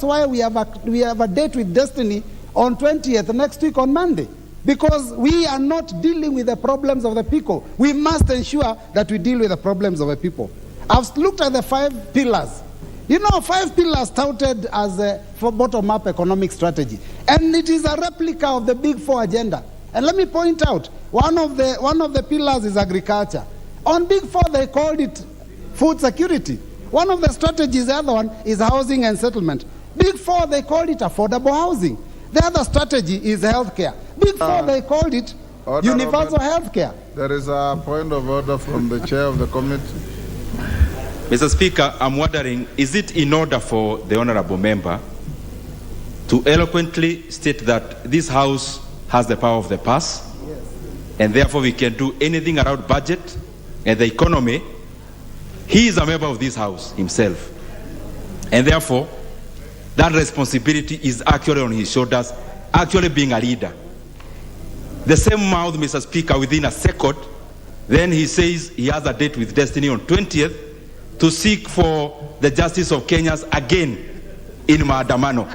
why we have a date with Destiny on 20th, next week on Monday. Because we are not dealing with the problems of the people. We must ensure that we deal with the problems of the people. I've looked at the 5 pillars. You know, 5 pillars touted as a bottom-up economic strategy. And it is a replica of the Big 4 agenda. And let me point out, one of the pillars is agriculture. On Big 4, they called it food security. One of the strategies, the other one, is housing and settlement. Big 4, they called it affordable housing. The other strategy is healthcare. Big 4, they called it universal healthcare. There is a point of order from the chair of the committee. Mr. Speaker, I'm wondering, is it in order for the honorable member to eloquently state that this House has the power of the purse, yes, and therefore we can do anything around budget and the economy? He is a member of this House himself, and therefore that responsibility is actually on his shoulders, actually being a leader. The same mouth, Mr. Speaker, within a second, then he says he has a date with Destiny on 20th to seek for the justice of Kenyans again in Maandamano.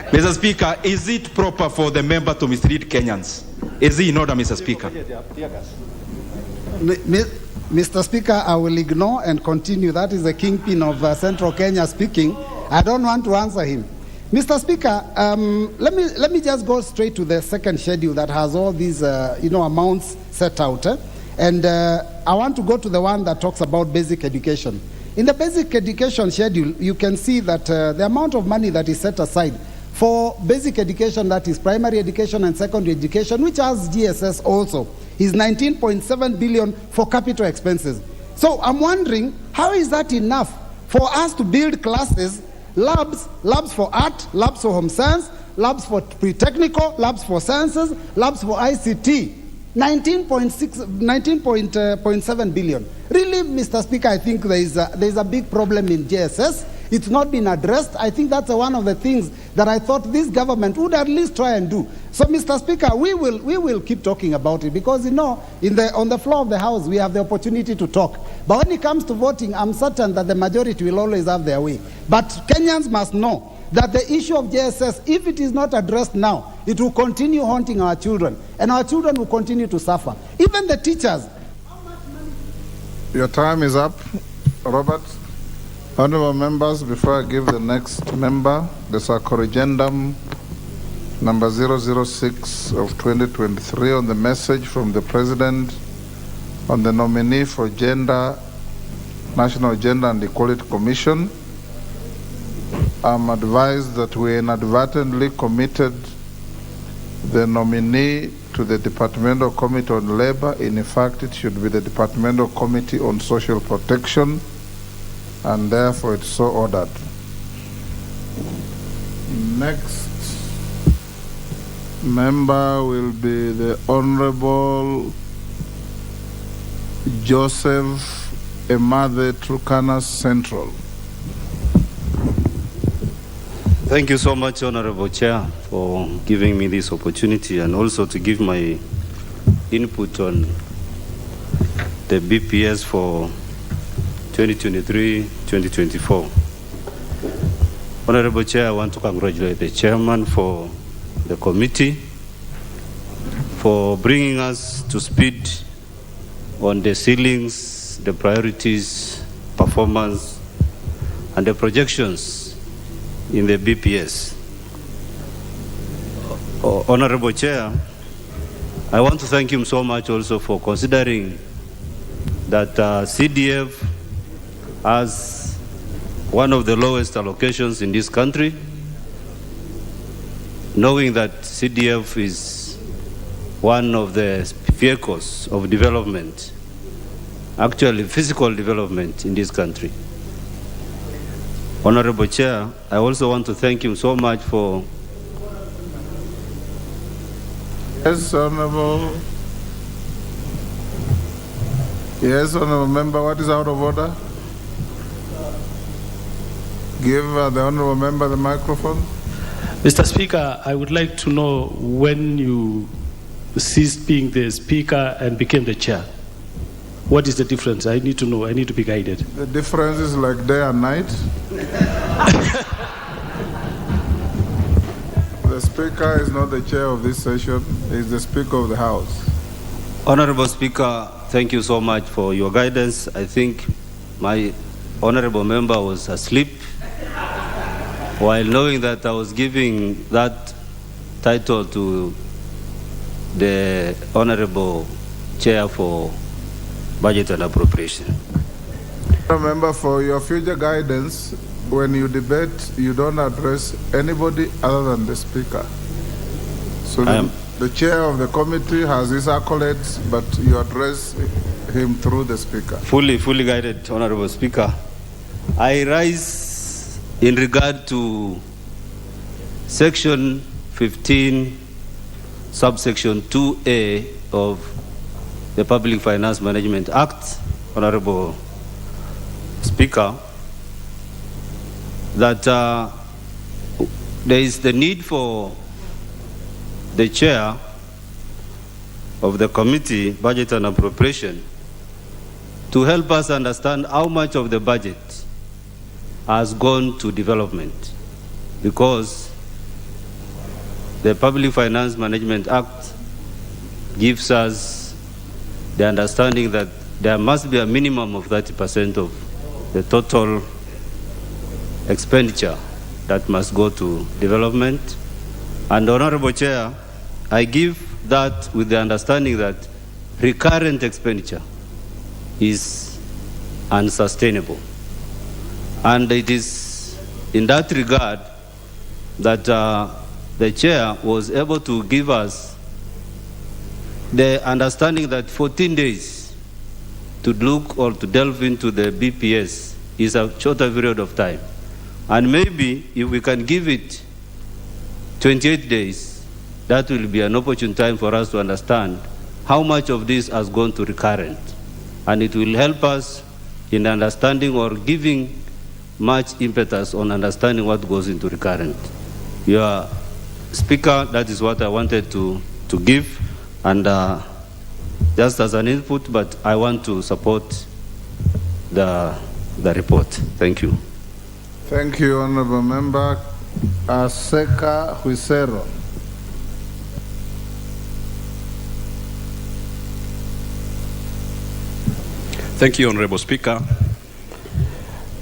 Mr. Speaker, is it proper for the member to mislead Kenyans? Is he in order, Mr. Speaker? Mr. Speaker, I will ignore and continue. That is the kingpin of Central Kenya speaking. I don't want to answer him. Mr. Speaker, let me just go straight to the second schedule that has all these amounts set out. And I want to go to the one that talks about basic education. In the basic education schedule, you can see that the amount of money that is set aside for basic education, that is primary education and secondary education, which has GSS also, is 19.7 billion for capital expenses. So I'm wondering, how is that enough for us to build classes, labs for art, labs for home science, labs for pre-technical, labs for sciences, labs for ICT? 19.7 billion. Really, Mr. Speaker, I think there is a big problem in JSS. It's not been addressed. I think that's one of the things that I thought this government would at least try and do. So, Mr. Speaker, we will keep talking about it because, you know, on the floor of the House, we have the opportunity to talk. But when it comes to voting, I'm certain that the majority will always have their way. But Kenyans must know that the issue of JSS, if it is not addressed now, it will continue haunting our children, and our children will continue to suffer. Even the teachers. Your time is up, Robert. Honorable members, before I give the next member, there's a corrigendum number 006 of 2023 on the message from the President on the nominee for National Gender and Equality Commission. I'm advised that we inadvertently committed the nominee to the Departmental Committee on Labor. In fact, it should be the Departmental Committee on Social Protection, and therefore it's so ordered. Next member will be the Honorable Joseph Emathe, Turkana Central. Thank you so much, Honorable Chair, for giving me this opportunity and also to give my input on the BPS for 2023-2024. Honorable Chair, I want to congratulate the Chairman for the committee for bringing us to speed on the ceilings, the priorities, performance, and the projections in the BPS. Honorable Chair, I want to thank him so much also for considering that CDF has one of the lowest allocations in this country, knowing that CDF is one of the vehicles of development, actually physical development in this country. Honorable Chair, I also want to thank him so much for... Yes, Honorable. Yes, Honorable Member, what is out of order? Give the Honorable Member the microphone. Mr. Speaker, I would like to know when you ceased being the Speaker and became the Chair. What is the difference? I need to know. I need to be guided. The difference is like day and night. The Speaker is not the chair of this session. He is the Speaker of the House. Honorable Speaker, thank you so much for your guidance. I think my honorable member was asleep while knowing that I was giving that title to the honorable chair for budget and appropriation. Remember, for your future guidance, when you debate, you don't address anybody other than the Speaker. So the chair of the committee has his accolades, but you address him through the Speaker. Fully guided, Honorable Speaker. I rise in regard to Section 15, subsection 2A of the Public Finance Management Act, Honorable Speaker, that there is the need for the chair of the committee, Budget and Appropriation, to help us understand how much of the budget has gone to development, because the Public Finance Management Act gives us the understanding that there must be a minimum of 30% of the total expenditure that must go to development. And Honorable Chair, I give that with the understanding that recurrent expenditure is unsustainable. And it is in that regard that the chair was able to give us the understanding that 14 days to look or to delve into the BPS is a shorter period of time. And maybe if we can give it 28 days, that will be an opportune time for us to understand how much of this has gone to recurrent. And it will help us in understanding or giving much impetus on understanding what goes into recurrent. Your Speaker, that is what I wanted to give, and just as an input, but I want to support the report. Thank you. Thank you, Honorable Member. Aseka Huisero. Thank you, Honorable Speaker.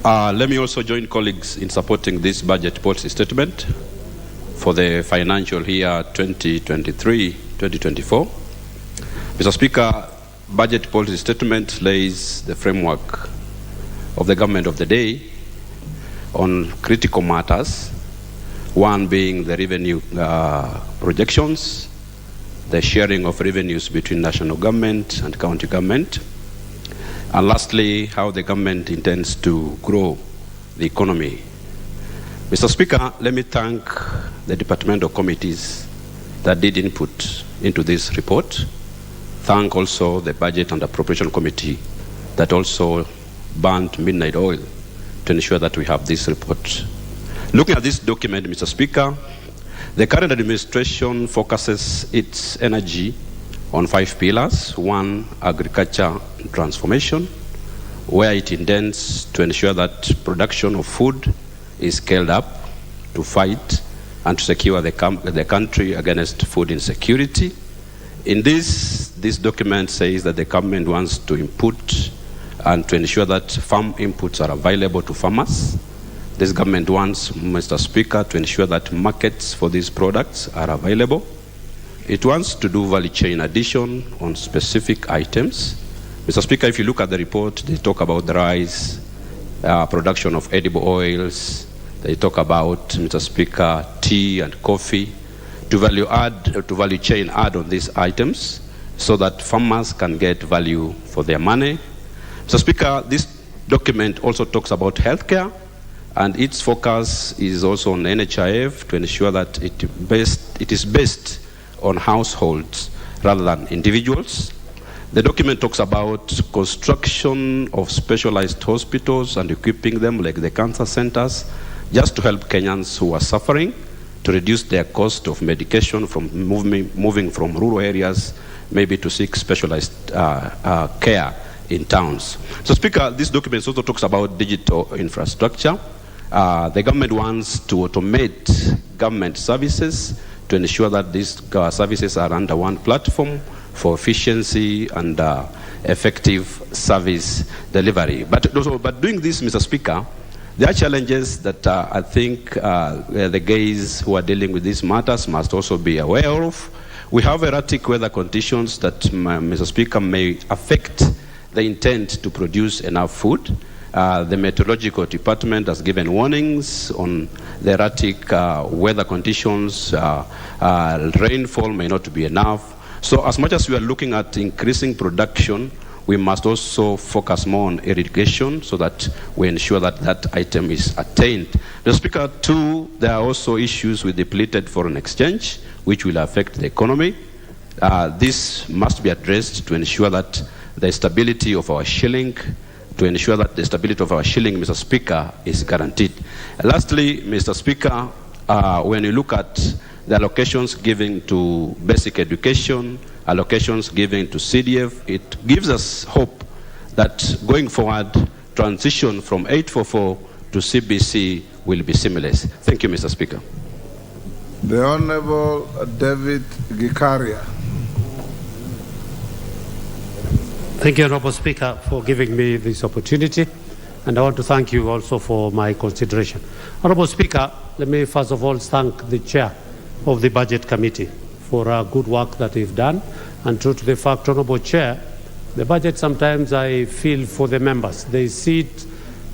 Let me also join colleagues in supporting this budget policy statement for the financial year 2023-2024. Mr. Speaker, budget policy statement lays the framework of the government of the day on critical matters, one being the revenue projections, the sharing of revenues between national government and county government, and lastly, how the government intends to grow the economy. Mr. Speaker, let me thank the departmental committees that did input into this report. Thank also the Budget and Appropriation Committee that also burnt midnight oil to ensure that we have this report. Looking at this document, Mr. Speaker, the current administration focuses its energy on 5 pillars. 1, agriculture transformation, where it intends to ensure that production of food is scaled up to fight and to secure the country against food insecurity. In this document says that the government wants to input and to ensure that farm inputs are available to farmers. This government wants, Mr. Speaker, to ensure that markets for these products are available. It wants to do value chain addition on specific items. Mr. Speaker, if you look at the report, they talk about the rice, production of edible oils. They talk about, Mr. Speaker, tea and coffee, to value chain add on these items so that farmers can get value for their money. Mr. Speaker, this document also talks about healthcare, and its focus is also on NHIF to ensure that it is based on households rather than individuals. The document talks about construction of specialized hospitals and equipping them like the cancer centers, just to help Kenyans who are suffering, to reduce their cost of medication from moving from rural areas maybe to seek specialized care in towns. So, Speaker, this document also talks about digital infrastructure. The government wants to automate government services to ensure that these services are under one platform for efficiency and effective service delivery. But doing this, Mr. Speaker, there are challenges that I think the guys who are dealing with these matters must also be aware of. We have erratic weather conditions that, Mr. Speaker, may affect the intent to produce enough food. The meteorological department has given warnings on the erratic weather conditions. Rainfall may not be enough. So as much as we are looking at increasing production, we must also focus more on irrigation so that we ensure that that item is attained. The Speaker, too, there are also issues with depleted foreign exchange, which will affect the economy. This must be addressed to ensure that the stability of our shilling, Mr. Speaker, is guaranteed. Lastly, Mr. Speaker, when you look at the allocations given to basic education, allocations given to CDF, it gives us hope that going forward, transition from 844 to CBC will be seamless. Thank you, Mr. Speaker. The Honorable David Gikaria. Thank you, Honorable Speaker, for giving me this opportunity, and I want to thank you also for my consideration. Honorable Speaker, let me first of all thank the Chair of the Budget Committee for good work that they've done, and true to the fact, Honorable Chair, the budget sometimes I feel for the members. They sit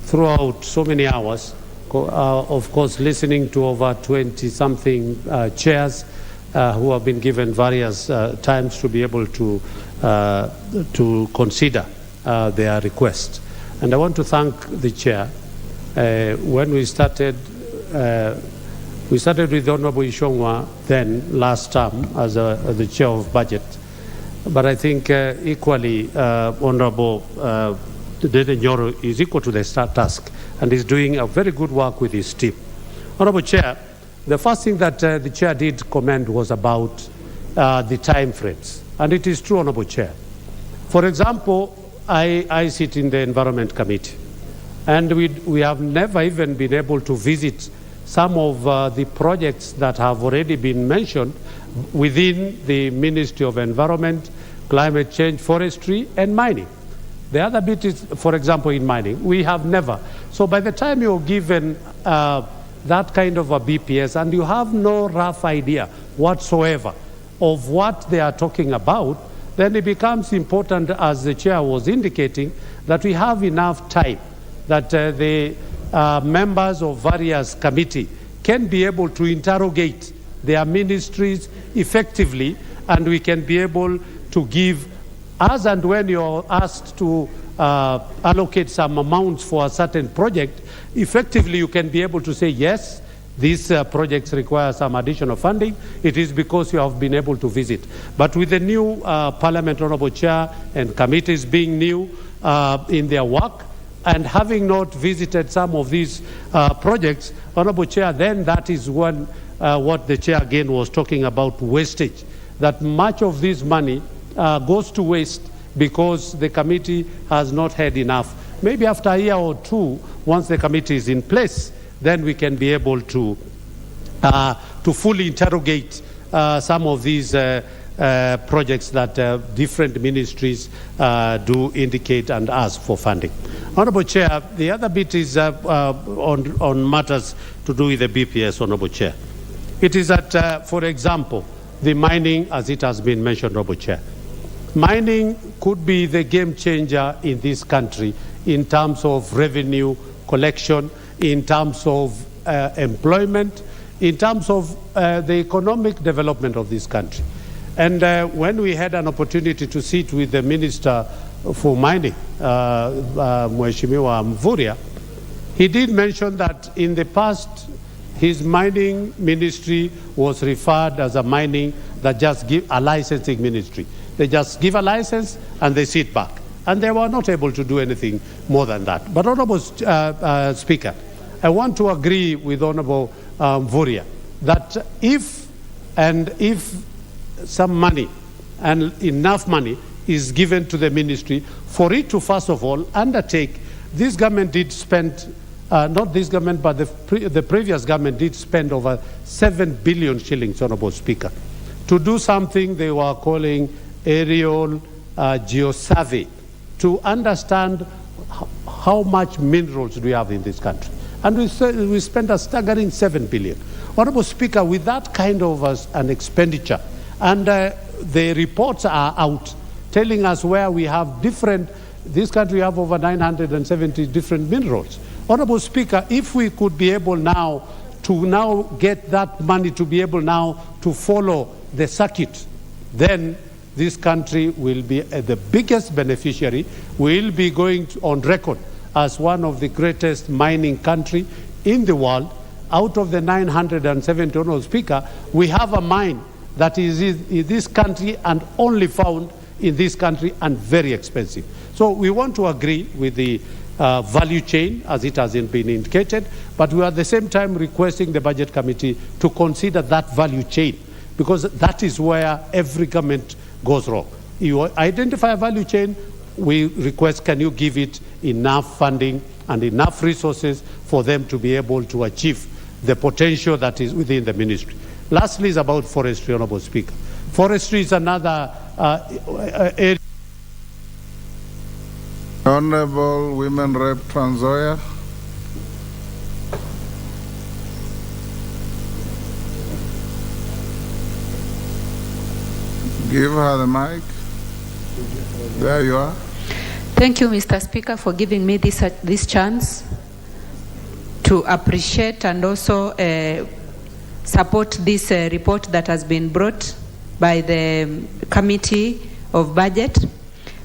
throughout so many hours, of course listening to over 20-something chairs who have been given various times to be able to consider their request. And I want to thank the Chair. When we started with Honorable Ishongwa then last term as the Chair of Budget, but I think equally Honorable Dede Nyoro is equal to the task and is doing a very good work with his team. Honorable Chair, the first thing that the Chair did comment was about the time frames. And it is true, Honorable Chair. For example, I sit in the Environment Committee, and we have never even been able to visit some of the projects that have already been mentioned within the Ministry of Environment, Climate Change, Forestry, and Mining. The other bit is, for example, in mining, we have never. So by the time you're given that kind of a BPS and you have no rough idea whatsoever of what they are talking about, then it becomes important, as the Chair was indicating, that we have enough time, that the members of various committees can be able to interrogate their ministries effectively, and we can be able to give, as and when you're asked to allocate some amounts for a certain project, effectively you can be able to say, yes, these projects require some additional funding. It is because you have been able to visit. But with the new Parliament, Honorable Chair, and committees being new in their work, and having not visited some of these projects, Honorable Chair, then that is when what the Chair again was talking about, wastage, that much of this money goes to waste because the committee has not had enough. Maybe after a year or two, once the committee is in place, then we can be able to fully interrogate some of these projects that different ministries do indicate and ask for funding. Honourable Chair, the other bit is on matters to do with the BPS, Honourable Chair. It is that, for example, the mining, as it has been mentioned, Honourable Chair. Mining could be the game changer in this country in terms of revenue collection, in terms of employment, in terms of the economic development of this country. And when we had an opportunity to sit with the Minister for Mining, Mheshimiwa Mvurya, he did mention that in the past, his mining ministry was referred as a mining that just give a licensing ministry. They just give a license and they sit back. And they were not able to do anything more than that. But Honourable Speaker, I want to agree with Honourable Mvurya that if some money and enough money is given to the ministry for it to, first of all, undertake, this government did spend not this government, but the previous government did spend over 7 billion shillings, Honorable Speaker, to do something they were calling aerial geosurvey, to understand how much minerals do we have in this country. And we spent a staggering 7 billion. Honorable Speaker, with that kind of an expenditure, and the reports are out telling us where we have this country have over 970 different minerals. Honorable Speaker, if we could be able now to get that money to be able now to follow the circuit, then this country will be the biggest beneficiary. We'll be going on record as one of the greatest mining country in the world. Out of the 970, Honorable Speaker, we have a mine that is in this country and only found in this country and very expensive. So we want to agree with the value chain as it has been indicated, but we are at the same time requesting the Budget Committee to consider that value chain, because that is where every government goes wrong. You identify a value chain, we request, can you give it enough funding and enough resources for them to be able to achieve the potential that is within the ministry. Lastly is about forestry, Honorable Speaker. Forestry is another area. Honorable Women Rep Trans Nzoia. Give her the mic. There you are. Thank you, Mr. Speaker, for giving me this chance to appreciate and also support this report that has been brought by the Committee of Budget.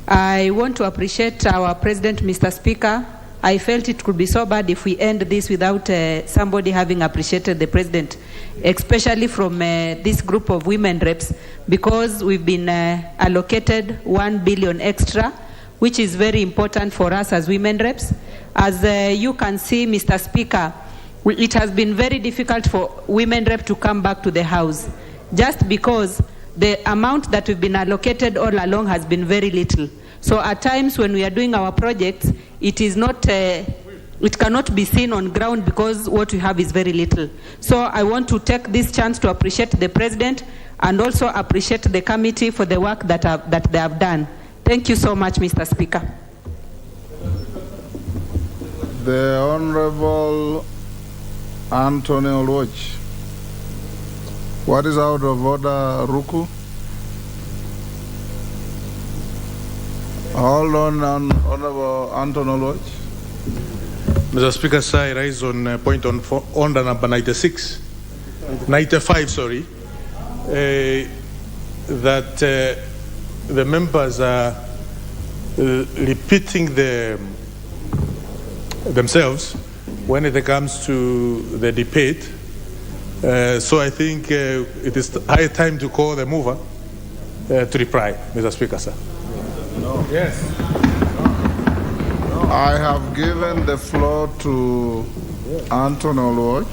I want to appreciate our President, Mr. Speaker. I felt it could be so bad if we end this without somebody having appreciated the President, especially from this group of women reps, because we've been allocated 1 billion extra, which is very important for us as women reps. As you can see, Mr. Speaker, it has been very difficult for women rep to come back to the House, just because the amount that we've been allocated all along has been very little. So at times when we are doing our projects, it is not, it cannot be seen on ground because what we have is very little. So I want to take this chance to appreciate the President and also appreciate the committee for the work that they have done. Thank you so much, Mr. Speaker. The Honorable Anthony Oluoch. What is out of order, Ruku? Hold on, Honorable Anthony Oluoch. Mr. Speaker, sir, I rise on point on order number 95, that the members are repeating themselves when it comes to the debate. So I think it is high time to call the mover to reply, Mr. Speaker, sir. No. Yes. No. I have given the floor to Anthony Oluoch.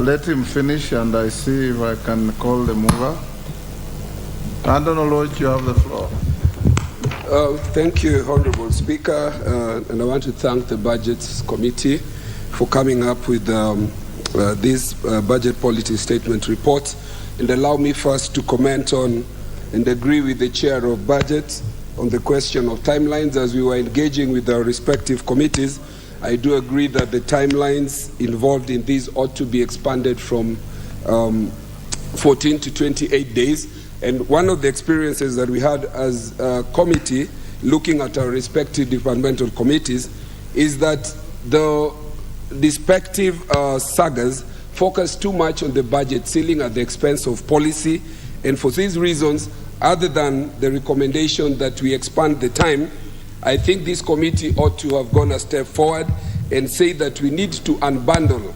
Let him finish and I see if I can call the mover. Anthony Oluoch, you have the floor. Thank you, Honorable Speaker, and I want to thank the Budget Committee for coming up with this budget policy statement report. And allow me first to comment on and agree with the Chair of Budget on the question of timelines. As we were engaging with our respective committees, I do agree that the timelines involved in these ought to be expanded from 14 to 28 days. And one of the experiences that we had as a committee looking at our respective departmental committees is that the respective sagas focus too much on the budget ceiling at the expense of policy. And for these reasons, other than the recommendation that we expand the time, I think this committee ought to have gone a step forward and say that we need to unbundle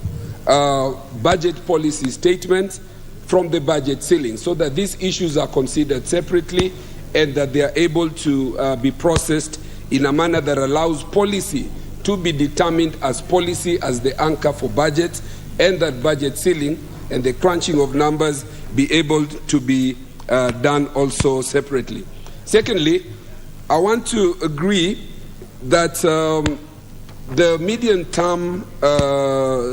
budget policy statements from the budget ceiling so that these issues are considered separately and that they are able to be processed in a manner that allows policy to be determined as policy as the anchor for budget, and that budget ceiling and the crunching of numbers be able to be done also separately. Secondly, I want to agree that the medium-term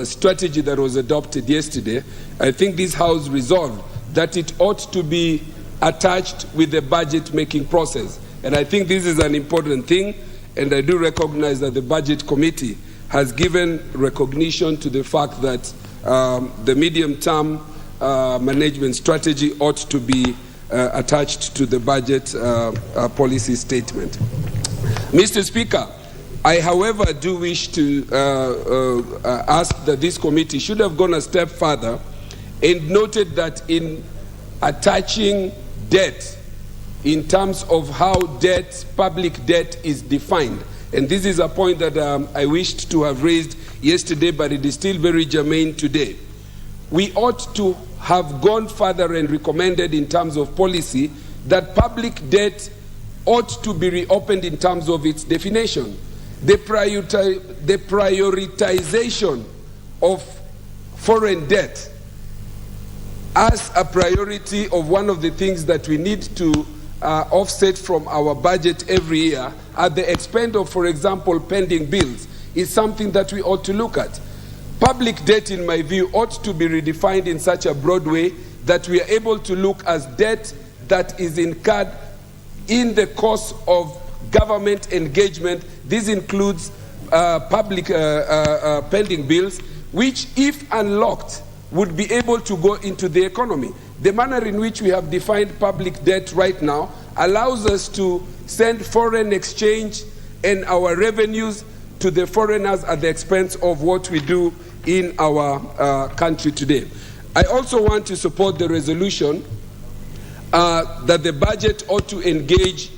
strategy that was adopted yesterday, I think this House resolved that it ought to be attached with the budget-making process. And I think this is an important thing, and I do recognize that the Budget Committee has given recognition to the fact that the medium-term management strategy ought to be attached to the budget policy statement. Mr. Speaker, I, however, do wish to ask that this committee should have gone a step further and noted that in attaching debt in terms of how debt, public debt is defined, and this is a point that I wished to have raised yesterday, but it is still very germane today. We ought to have gone further and recommended in terms of policy that public debt ought to be reopened in terms of its definition. The prioritization of foreign debt as a priority of one of the things that we need to offset from our budget every year at the expense of, for example, pending bills is something that we ought to look at. Public debt, in my view, ought to be redefined in such a broad way that we are able to look as debt that is incurred in the course of government engagement. This includes public pending bills, which, if unlocked, would be able to go into the economy. The manner in which we have defined public debt right now allows us to send foreign exchange and our revenues to the foreigners at the expense of what we do in our country today. I also want to support the resolution that the budget ought to engage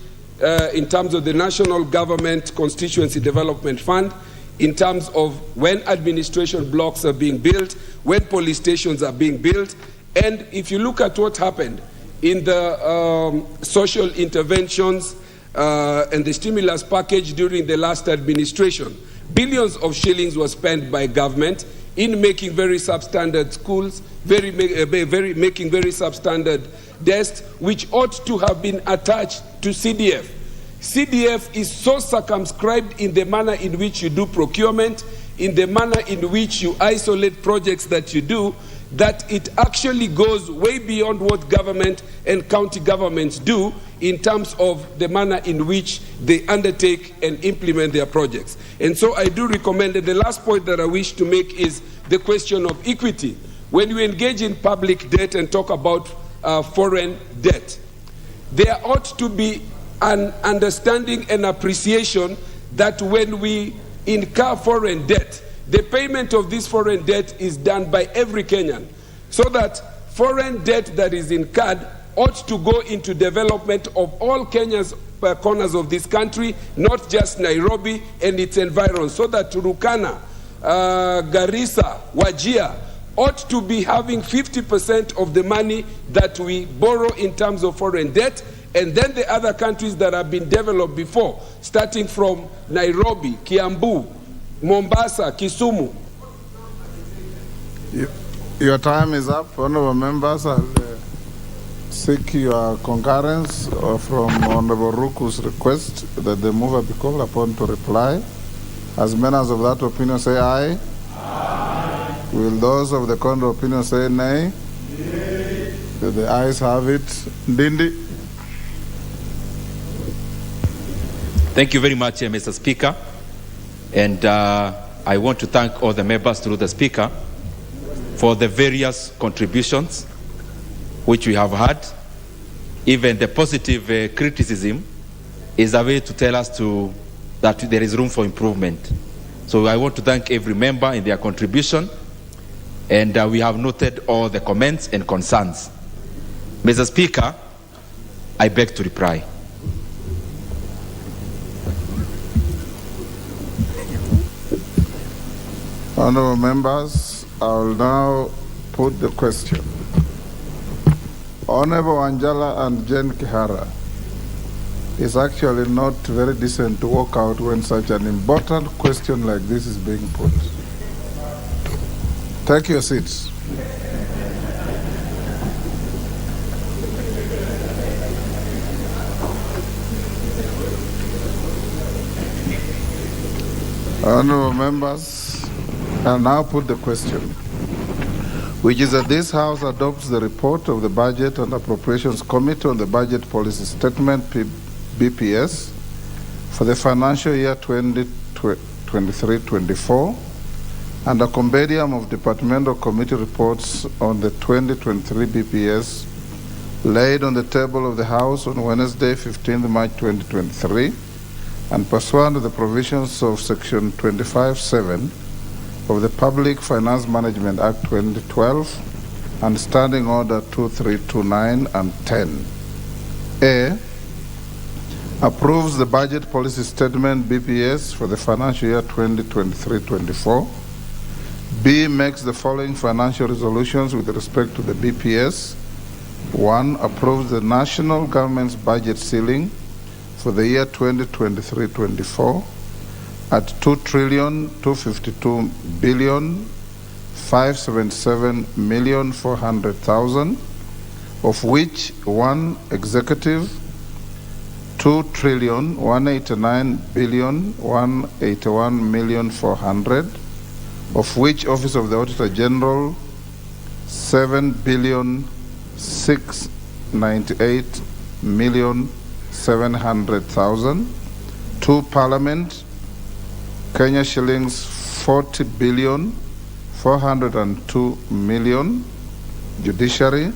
in terms of the National Government Constituency Development Fund, in terms of when administration blocks are being built, when police stations are being built. And if you look at what happened in the social interventions and the stimulus package during the last administration, billions of shillings were spent by government in making very substandard schools, making very substandard desks, which ought to have been attached to CDF. CDF is so circumscribed in the manner in which you do procurement, in the manner in which you isolate projects that you do, that it actually goes way beyond what government and county governments do in terms of the manner in which they undertake and implement their projects. And so I do recommend that the last point that I wish to make is the question of equity. When you engage in public debt and talk about foreign debt, there ought to be an understanding and appreciation that when we incur foreign debt, the payment of this foreign debt is done by every Kenyan, so that foreign debt that is incurred ought to go into development of all Kenya's corners of this country, not just Nairobi and its environs, so that Turukana, Garissa, Wajir ought to be having 50% of the money that we borrow in terms of foreign debt, and then the other countries that have been developed before, starting from Nairobi, Kiambu, Mombasa, Kisumu. Your time is up. Honorable members, I'll seek your concurrence from Honorable Ruku's request that the mover be called upon to reply. As members of that opinion say aye. Aye. Will those of the contrary opinion say nay? Nay. The ayes have it. Ndindi. Thank you very much, Mr. Speaker. And I want to thank all the members through the Speaker for the various contributions which we have had. Even the positive criticism is a way to tell us that there is room for improvement. So I want to thank every member in their contribution, and we have noted all the comments and concerns. Mr. Speaker, I beg to reply. Honorable members, I will now put the question. Honorable Anjala and Jen Kihara, it's actually not very decent to walk out when such an important question like this is being put. Take your seats. Honorable members, I'll now put the question, which is that this House adopts the report of the Budget and Appropriations Committee on the Budget Policy Statement, BPS, for the financial year 2023-24, and a compendium of departmental committee reports on the 2023 BPS laid on the table of the House on Wednesday, 15th March 2023, and pursuant to the provisions of Section 25(7) of the Public Finance Management Act 2012 and Standing Order 2329 and 10. A, approves the Budget Policy Statement BPS for the financial year 2023-24. B, makes the following financial resolutions with respect to the BPS. 1, approves the national government's budget ceiling for the year 2023-24 at 2,252,577,400,000, of which 1, executive, 2,189,181,400,000, of which Office of the Auditor General 7,698,700,000, 2, Parliament, Kenya shillings 40,402,000,000, Judiciary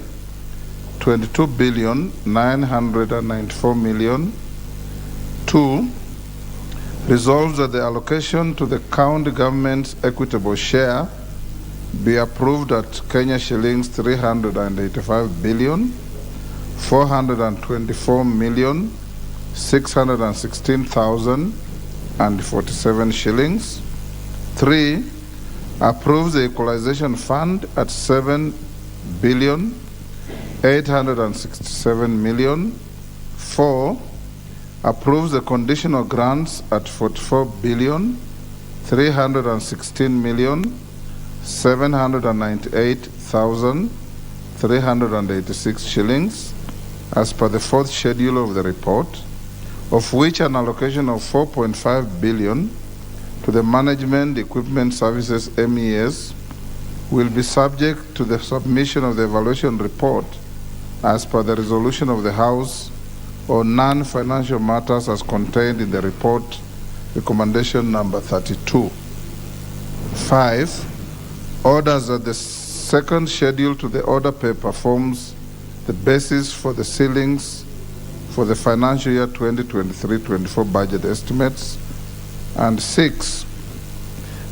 22,994,000,000. 2, resolves that the allocation to the county government's equitable share be approved at Kenya shillings 385,424,616,047 shillings. 3, approves the equalization fund at 7,867,000,000. 4, approves the conditional grants at 44,316,798,386 shillings as per the 4th schedule of the report, of which an allocation of 4.5 billion to the Management Equipment Services MES will be subject to the submission of the evaluation report as per the resolution of the House on non-financial matters as contained in the report, recommendation number 32. 5, orders that the second schedule to the order paper forms the basis for the ceilings for the financial year 2023-24 budget estimates. And 6,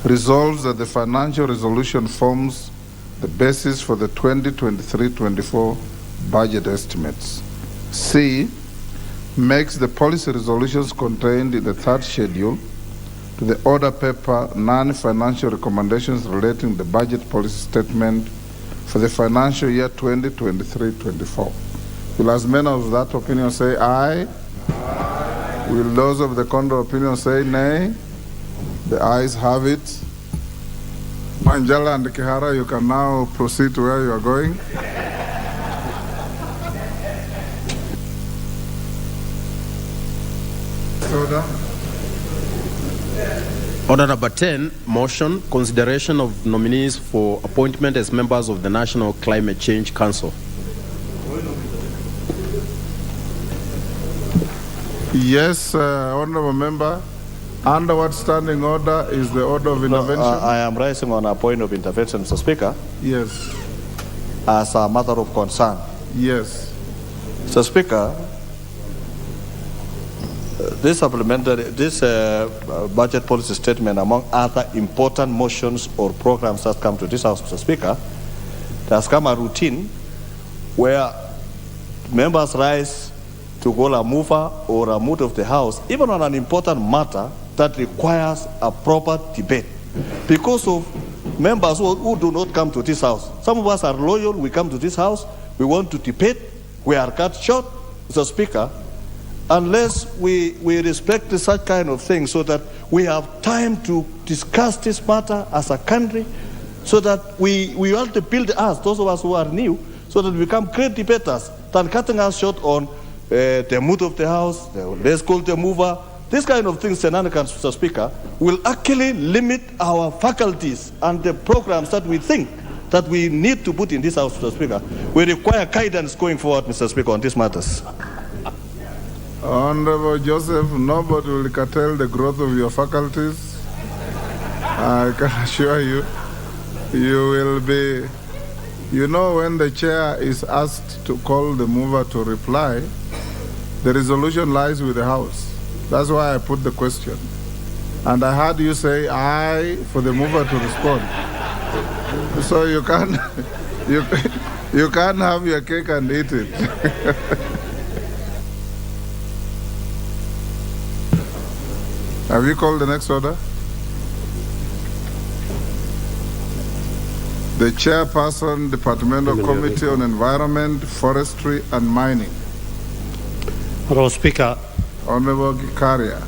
resolves that the financial resolution forms the basis for the 2023-24 budget estimates. C, makes the policy resolutions contained in the 3rd schedule to the order paper non-financial recommendations relating to the budget policy statement for the financial year 2023-24. Will as many of that opinion say aye? Aye. Will those of the contrary opinion say nay? The ayes have it. Manjala and Kihara, you can now proceed to where you are going. Order number 10, motion, consideration of nominees for appointment as members of the National Climate Change Council. Yes, Honorable Member. Under what standing order is the order of intervention? I am raising on a point of intervention, Mr. Speaker. Yes. As a matter of concern. Yes. Mr. Speaker, this budget policy statement, among other important motions or programs that come to this House, Mr. Speaker, there has come a routine where members rise to call a mover or a mood of the House, even on an important matter that requires a proper debate. Because of members who do not come to this House. Some of us are loyal, we come to this House, we want to debate, we are cut short, Mr. Speaker, unless we respect such kind of things so that we have time to discuss this matter as a country, so that we want to build us, those of us who are new, so that we become great debaters, than cutting us short on the mood of the House, let's call the mover, this kind of things, shenanigans, Mr. Speaker, will actually limit our faculties and the programs that we think that we need to put in this House, Mr. Speaker. We require guidance going forward, Mr. Speaker, on these matters. Honorable Joseph, nobody will curtail the growth of your faculties. I can assure you, you will be, you know, when the chair is asked to call the mover to reply, the resolution lies with the House. That's why I put the question. And I heard you say aye for the mover to respond. So you can't, you can't have your cake and eat it. Have you called the next order? The Chairperson, Departmental Committee on Environment, Forestry and Mining. Honourable Speaker. Honourable Gikaria.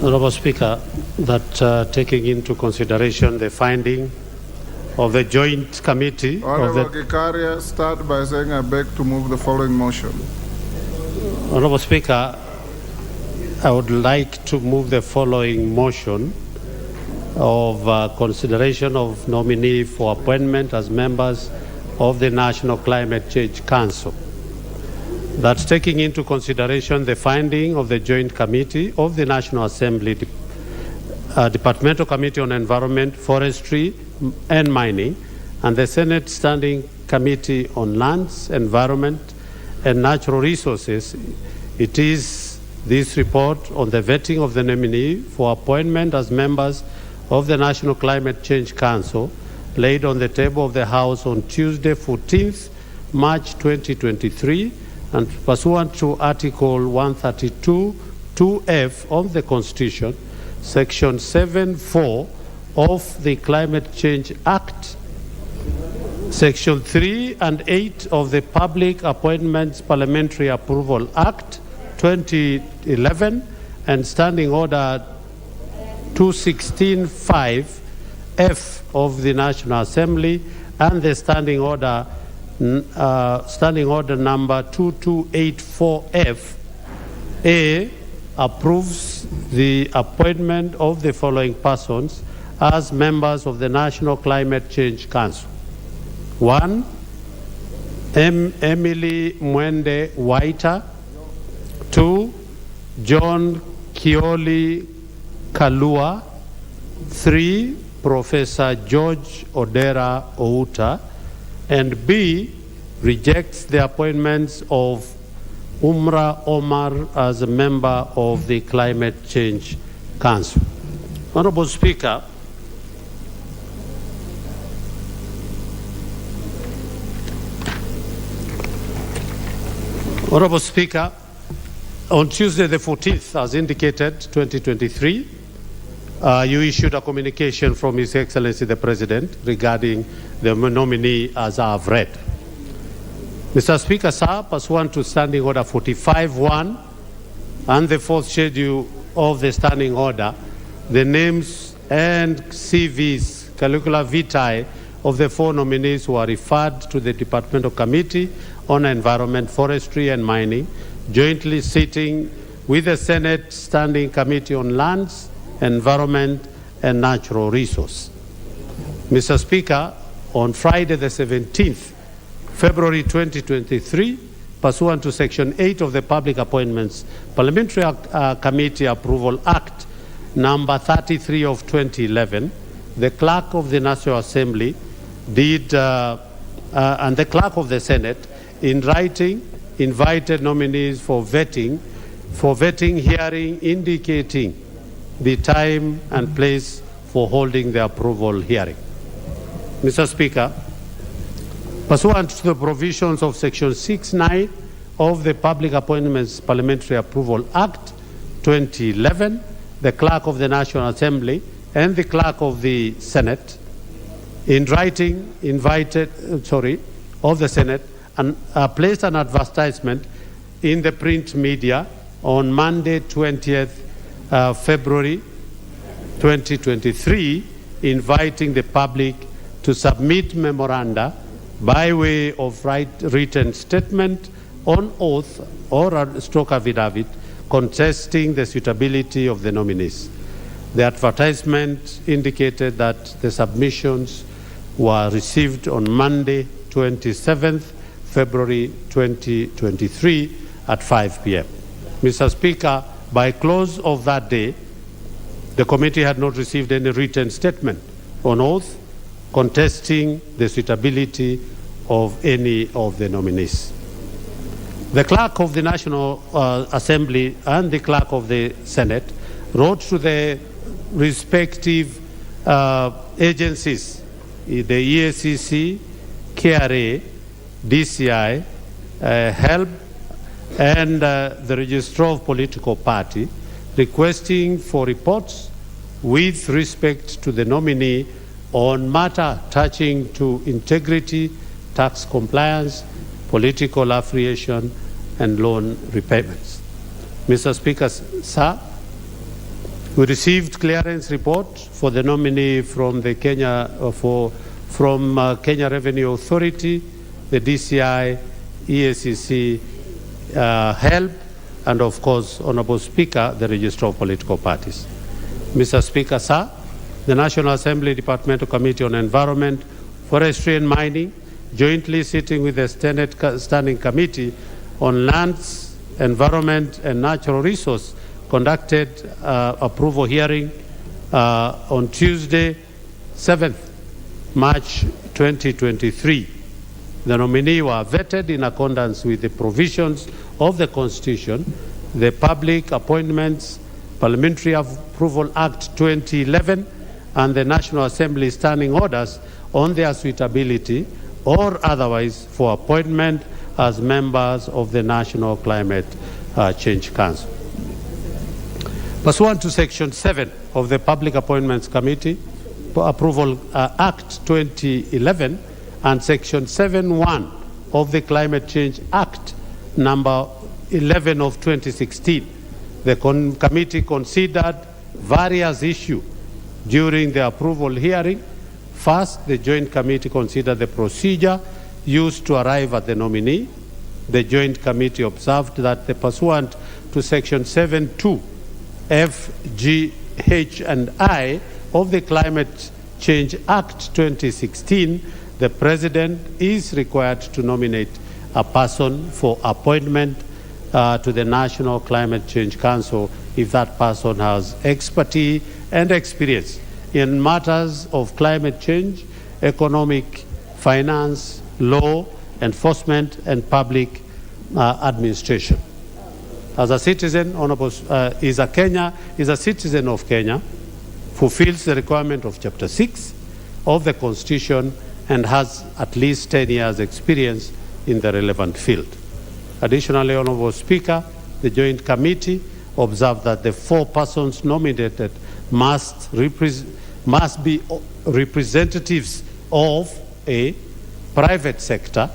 Honourable Speaker, that taking into consideration the finding of the joint committee. Honourable Gikaria, start by saying I beg to move the following motion. Honourable Speaker, I would like to move the following motion of consideration of nominee for appointment as members of the National Climate Change Council. That's taking into consideration the finding of the Joint Committee of the National Assembly, Departmental Committee on Environment, Forestry and Mining, and the Senate Standing Committee on Lands, Environment and Natural Resources. It is this report on the vetting of the nominee for appointment as members of the National Climate Change Council laid on the table of the House on Tuesday, 14th March 2023, and pursuant to Article 132 2F of the Constitution, Section 7(4) of the Climate Change Act, Section 3 and 8 of the Public Appointments Parliamentary Approval Act 2011, and Standing Order 216(5)F of the National Assembly, and the Standing Order number 2284F A approves the appointment of the following persons as members of the National Climate Change Council. 1. Emily Mwende Waita. 2. John Kioli Kalua. 3. Professor George Odera Outa. And B, rejects the appointments of Umra Omar as a member of the Climate Change Council. Honorable Speaker, Honorable Speaker, on Tuesday the 14th, as indicated, 2023, you issued a communication from His Excellency the President regarding the nominee as I have read. Mr. Speaker, sir, pursuant to Standing Order 45(1) and the fourth schedule of the Standing Order, the names and CVs, curricula vitae, of the four nominees were referred to the Departmental Committee on Environment, Forestry and Mining, jointly sitting with the Senate Standing Committee on Lands, Environment and Natural Resources. Mr. Speaker, on Friday the 17th February 2023, pursuant to Section 8 of the Public Appointments Parliamentary Committee Approval Act number 33 of 2011, the Clerk of the National Assembly did, and the Clerk of the Senate, in writing, invited nominees for vetting hearing, indicating the time and place for holding the approval hearing. Mr. Speaker, pursuant to the provisions of Section 6(9) of the Public Appointments Parliamentary Approval Act 2011, the Clerk of the National Assembly and the Clerk of the Senate, in writing, of the Senate, and placed an advertisement in the print media on Monday, 20th February 2023, inviting the public to submit memoranda by way of written statement on oath or a stroke affidavit contesting the suitability of the nominees. The advertisement indicated that the submissions were received on Monday, 27th February 2023 at 5 p.m. Mr. Speaker, by close of that day, the committee had not received any written statement on oath contesting the suitability of any of the nominees. The clerk of the National Assembly and the clerk of the Senate wrote to the respective agencies, the EACC, KRA, DCI, HELP, and the Registrar of Political Party, requesting for reports with respect to the nominee on matter touching to integrity, tax compliance, political affiliation, and loan repayments. Mr. Speaker, sir, we received clearance report for the nominee from the Kenya Revenue Authority, the DCI, EACC, HELP, and of course, Honorable Speaker, the Registrar of Political Parties. Mr. Speaker, sir, the National Assembly Departmental Committee on Environment, Forestry and Mining, jointly sitting with the Senate Standing Committee on Lands, Environment and Natural Resource, conducted approval hearing on Tuesday, 7th March 2023. The nominee were vetted in accordance with the provisions of the Constitution, the Public Appointments Parliamentary Approval Act 2011, and the National Assembly Standing Orders on their suitability or otherwise for appointment as members of the National Climate Change Council. Pursuant to Section 7 of the Public Appointments Committee Approval Act 2011 and Section 7.1 of the Climate Change Act number 11 of 2016, the committee considered various issues during the approval hearing. First, the Joint Committee considered the procedure used to arrive at the nominee. The Joint Committee observed that pursuant to Section 7.2 F, G, H, and I of the Climate Change Act 2016, the President is required to nominate a person for appointment to the National Climate Change Council if that person has expertise and experience in matters of climate change, economic, finance, law, enforcement, and public administration. As a citizen, is a citizen of Kenya, fulfills the requirement of Chapter 6 of the Constitution, and has at least 10 years' experience in the relevant field. Additionally, Honorable Speaker, the Joint Committee observed that the 4 persons nominated must be representatives of a private sector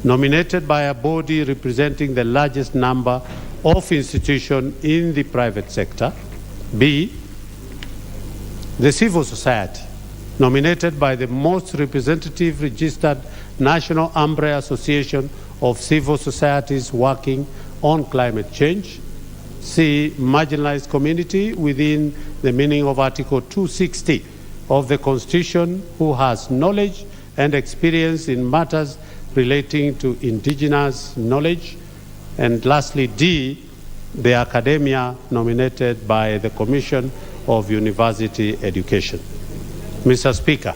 nominated by a body representing the largest number of institutions in the private sector. B, the civil society nominated by the most representative registered National Umbrella Association of Civil Societies working on climate change. C, marginalized community within the meaning of Article 260 of the Constitution who has knowledge and experience in matters relating to indigenous knowledge. And lastly, D, the academia nominated by the Commission of University Education. Mr. Speaker,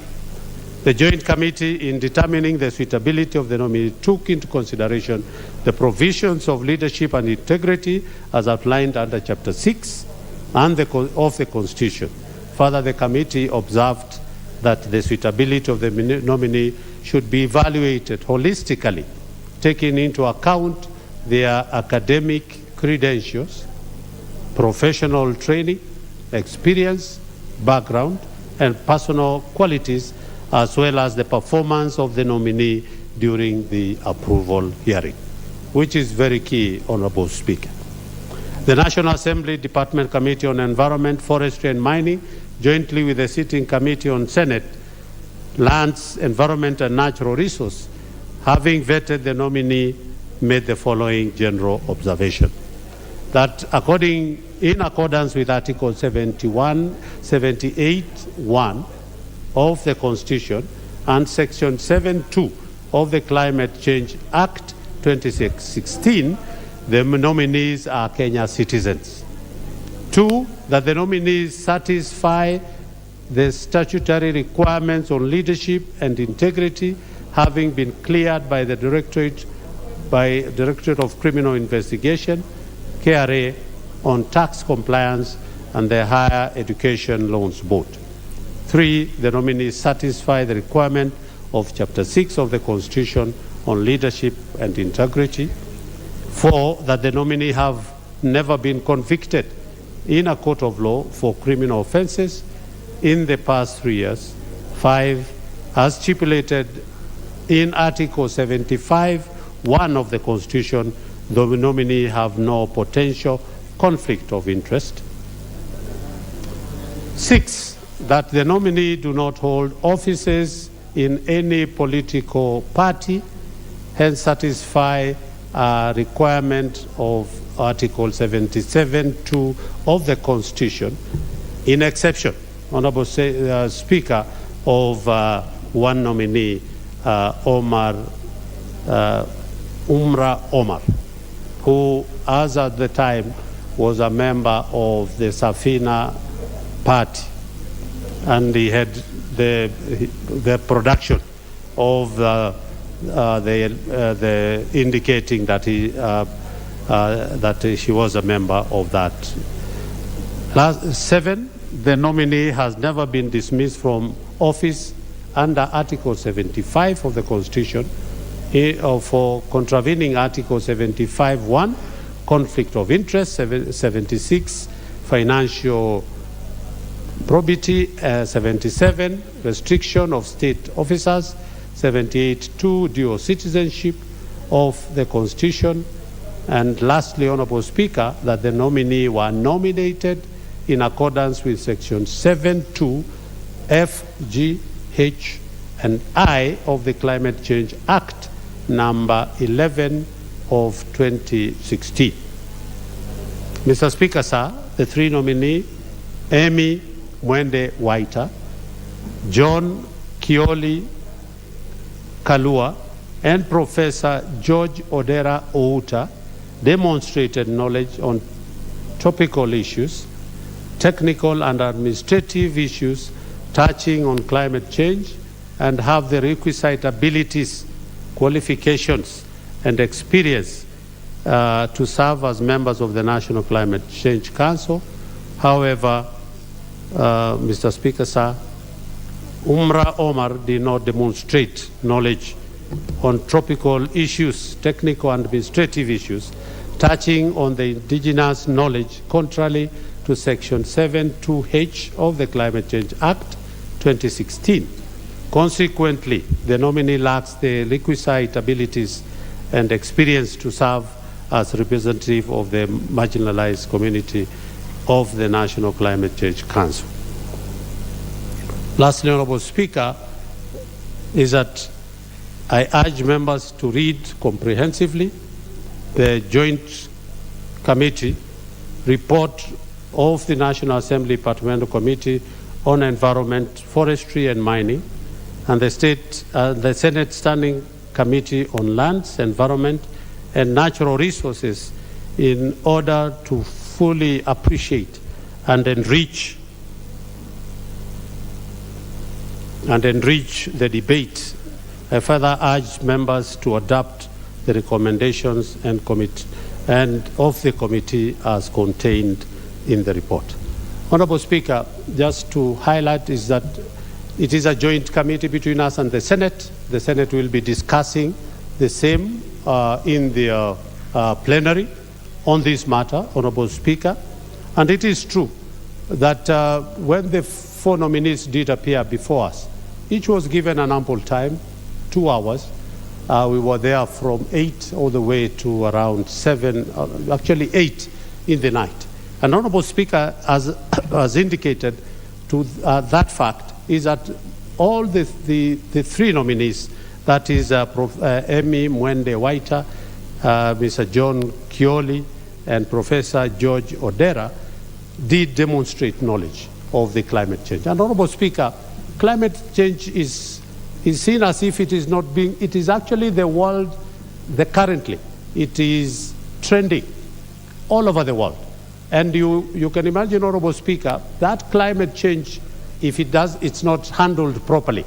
the Joint Committee, in determining the suitability of the nominee, took into consideration the provisions of leadership and integrity as outlined under Chapter 6 of the Constitution. Further, the committee observed that the suitability of the nominee should be evaluated holistically, taking into account their academic credentials, professional training, experience, background, and personal qualities, as well as the performance of the nominee during the approval hearing, which is very key, Honorable Speaker. The National Assembly Department Committee on Environment, Forestry and Mining, jointly with the Sitting Committee on Senate, Lands, Environment and Natural Resource, having vetted the nominee, made the following general observation. that in accordance with Article 78(1) of the Constitution and Section 7(2) of the Climate Change Act 2016, the nominees are Kenya citizens. 2, that the nominees satisfy the statutory requirements on leadership and integrity, having been cleared by the Directorate of Criminal Investigation, KRA, on tax compliance and the Higher Education Loans Board. 3, the nominees satisfy the requirement of Chapter 6 of the Constitution on leadership and integrity. 4, that the nominee have never been convicted in a court of law for criminal offences in the past 3 years. 5, as stipulated in Article 75(1) of the Constitution, the nominee have no potential conflict of interest. 6, that the nominee do not hold offices in any political party, hence satisfy a requirement of Article 77(2) of the Constitution, in exception, Honourable Speaker, of one nominee, Umra Omar, who, as at the time, was a member of the Safina party, and he had the production of the indicating that she was a member of that. 7, the nominee has never been dismissed from office under Article 75 of the Constitution for contravening Article 75(1), conflict of interest, 76, financial probity, 77, restriction of state officers, 78(2), dual citizenship of the Constitution, and lastly, Honourable Speaker, that the nominee were nominated in accordance with Section 7(2), F, G, H, and I of the Climate Change Act number 11 of 2016. Mr. Speaker, sir, the 3 nominees, Amy Mwende Waita, John Kioli Kalua, and Professor George Odera Outa, demonstrated knowledge on topical issues, technical and administrative issues touching on climate change, and have the requisite abilities, qualifications, and experience to serve as members of the National Climate Change Council. However, Mr. Speaker, sir, Umra Omar did not demonstrate knowledge on tropical issues, technical and administrative issues, touching on the indigenous knowledge, contrary to Section 7(2)H of the Climate Change Act 2016. Consequently, the nominee lacks the requisite abilities and experience to serve as representative of the marginalized community of the National Climate Change Council. Lastly, Honourable Speaker, is that I urge members to read comprehensively the Joint Committee report of the National Assembly Parliamentary Committee on Environment, Forestry and Mining, and the Senate Standing Committee on Lands, Environment and Natural Resources in order to fully appreciate and enrich the debate. I further urge members to adopt the recommendations and of the committee as contained in the report. Honourable Speaker, just to highlight is that it is a joint committee between us and the Senate. The Senate will be discussing the same in the plenary on this matter, Honourable Speaker. And it is true that when the 4 nominees did appear before us, each was given an ample time, 2 hours. We were there from 8 all the way to around 7, actually 8 in the night. And Honourable Speaker, as indicated to that fact, is that all the 3 nominees, that is Amy Mwende Waita, Mr. John Kioli, and Professor George Odera did demonstrate knowledge of the climate change. And Honorable Speaker, climate change is seen as if it is not being, it is actually the world, currently, it is trending all over the world. And you can imagine, Honorable Speaker, that climate change, if it's not handled properly,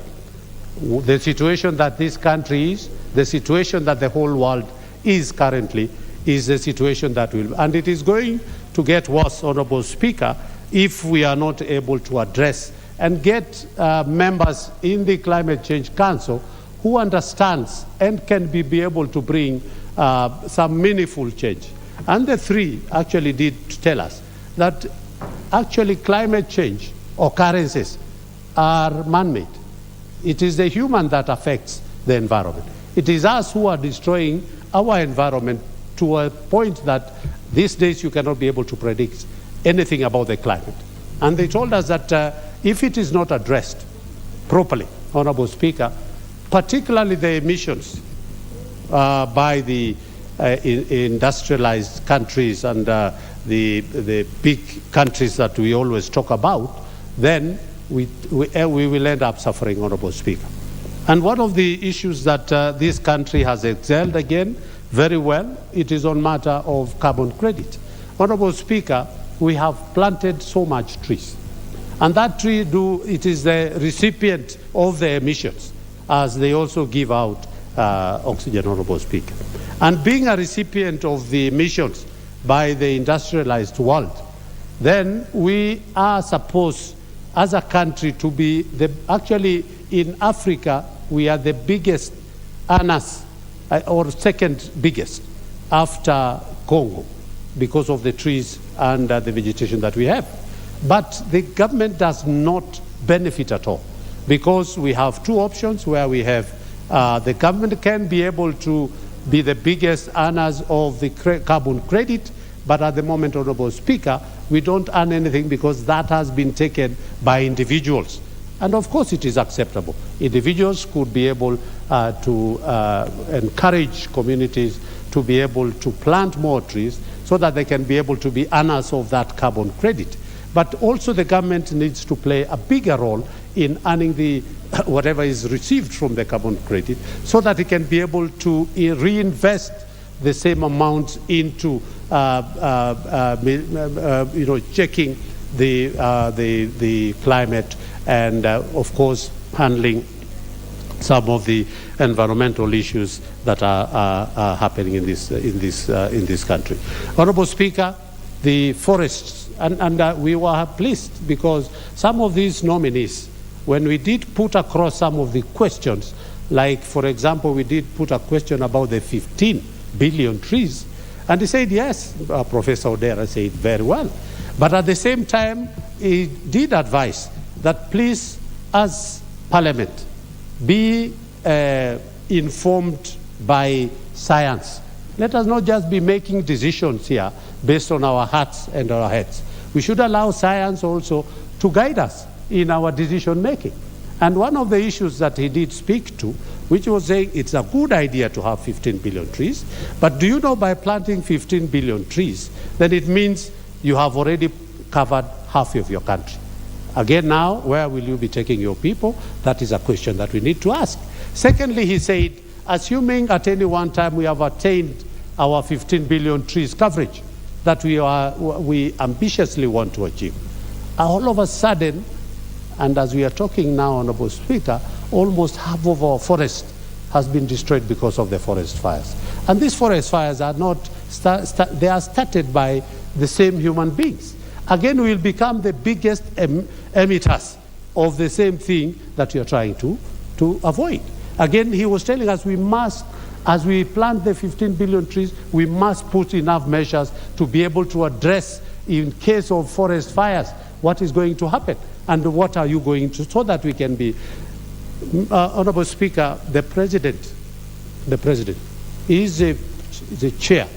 the situation that this country is, the situation that the whole world is currently, is a situation that will, and it is going to get worse, Honorable Speaker, if we are not able to address and get members in the Climate Change Council who understands and can be able to bring some meaningful change. And the three actually did tell us that actually climate change occurrences are man-made. It is the human that affects the environment. It is us who are destroying our environment to a point that these days you cannot be able to predict anything about the climate. And they told us that if it is not addressed properly, Honorable Speaker, particularly the emissions by the industrialized countries and the big countries that we always talk about, then we will end up suffering, Honorable Speaker. And one of the issues that this country has excelled again very well, it is on matter of carbon credit. Honorable Speaker, we have planted so much trees. And that tree, it is the recipient of the emissions, as they also give out oxygen, Honorable Speaker. And being a recipient of the emissions by the industrialized world, then we are supposed, as a country, to be actually in Africa, we are the biggest earners, or second biggest after Congo, because of the trees and the vegetation that we have. But the government does not benefit at all, because we have two options where we have the government can be able to be the biggest earners of the carbon credit, but at the moment, Honorable Speaker, we don't earn anything because that has been taken by individuals. And of course it is acceptable. Individuals could be able to encourage communities to be able to plant more trees so that they can be able to be earners of that carbon credit. But also the government needs to play a bigger role in earning the whatever is received from the carbon credit, so that it can be able to reinvest the same amount into checking the climate and of course handling some of the environmental issues that are happening in this country. Honorable Speaker, the forests, and we were pleased because some of these nominees, when we did put across some of the questions, like for example, we did put a question about the 15 billion trees, and he said yes. Professor Odera said very well, but at the same time, he did advise that please, as Parliament, be informed by science. Let us not just be making decisions here based on our hearts and our heads. We should allow science also to guide us in our decision making. And one of the issues that he did speak to, which was saying it's a good idea to have 15 billion trees, but do you know by planting 15 billion trees, then it means you have already covered half of your country. Again now, where will you be taking your people? That is a question that we need to ask. Secondly, he said, assuming at any one time we have attained our 15 billion trees coverage that we ambitiously want to achieve, all of a sudden, and as we are talking now, Honorable Speaker, almost half of our forest has been destroyed because of the forest fires. And these forest fires are not, they are started by the same human beings. Again, we will become the biggest emitters of the same thing that we are trying to avoid. Again, he was telling us we must, as we plant the 15 billion trees, we must put enough measures to be able to address, in case of forest fires, what is going to happen and what are you going to, so that we can be. Honorable Speaker, the President is the chair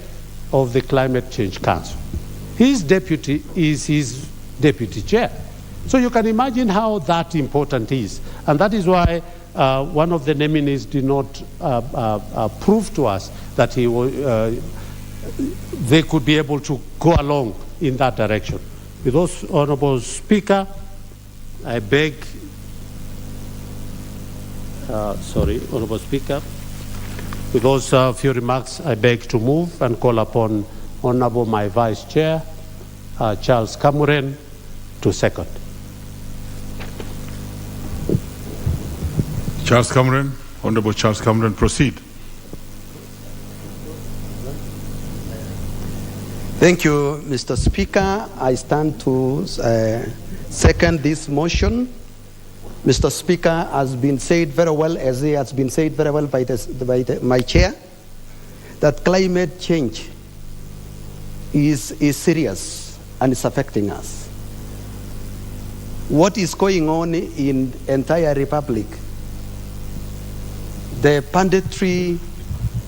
of the Climate Change Council. His deputy is his deputy chair. So you can imagine how that important is. And that is why one of the nominees did not prove to us that he they could be able to go along in that direction. With those, Honourable Speaker, I beg, Honourable Speaker, with those few remarks, I beg to move and call upon Honourable my Vice Chair, Charles Kamuren, to second. Charles Cameron, Honourable Charles Cameron, proceed. Thank you, Mr. Speaker. I stand to second this motion. Mr. Speaker, has been said very well, as it has been said very well by my chair, that climate change is serious and is affecting us. What is going on in entire Republic? The banditry.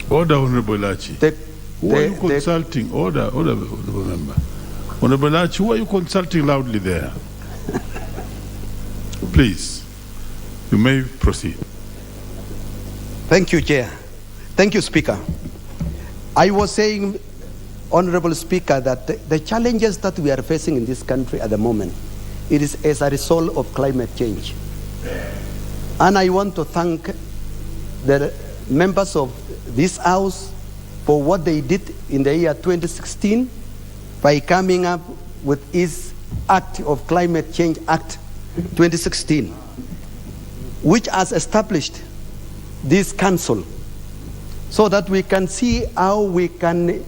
Order, Honourable Lachi. Who are you consulting? Order, Honourable Member. Honourable Lachi, who are you consulting loudly there? Please, you may proceed. Thank you, Chair. Thank you, Speaker. I was saying, Honourable Speaker, that the challenges that we are facing in this country at the moment, it is as a result of climate change. And I want to thank the members of this House for what they did in the year 2016 by coming up with this Act of Climate Change Act 2016, which has established this council so that we can see how we can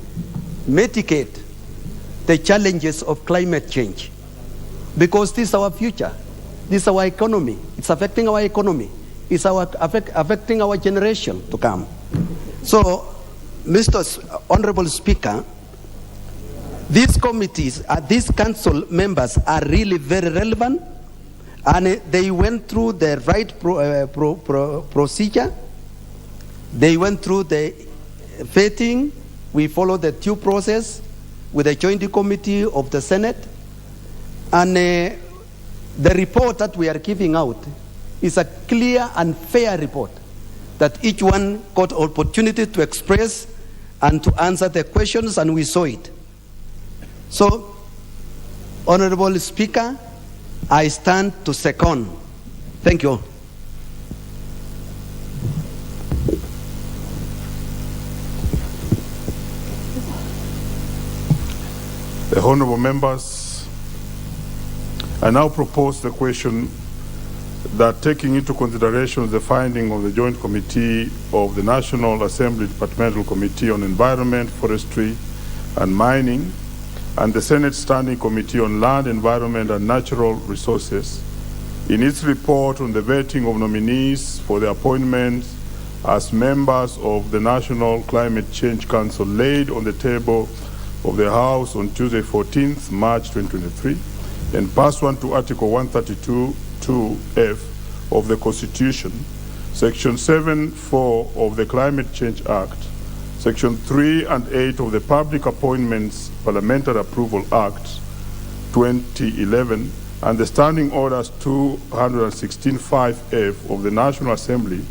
mitigate the challenges of climate change. Because this is our future, this is our economy, it's affecting our economy, it's affecting our generation to come. So, Mr. Honorable Speaker, these committees, these council members are really very relevant, and they went through the right procedure. They went through the vetting. We followed the due process with the Joint Committee of the Senate. And the report that we are giving out is a clear and fair report that each one got opportunity to express and to answer the questions, and we saw it. So, Honorable Speaker, I stand to second. Thank you. The honourable members, I now propose the question that, taking into consideration the finding of the Joint Committee of the National Assembly Departmental Committee on Environment, Forestry and Mining, and the Senate Standing Committee on Land, Environment and Natural Resources, in its report on the vetting of nominees for the appointment as members of the National Climate Change Council laid on the table of the House on Tuesday, 14th March 2023, and pursuant to Article 132(2)(f) of the Constitution, Section 7(4) of the Climate Change Act, Section 3 and 8 of the Public Appointments Parliamentary Approval Act 2011, and the Standing Orders 216(5)(f) of the National Assembly,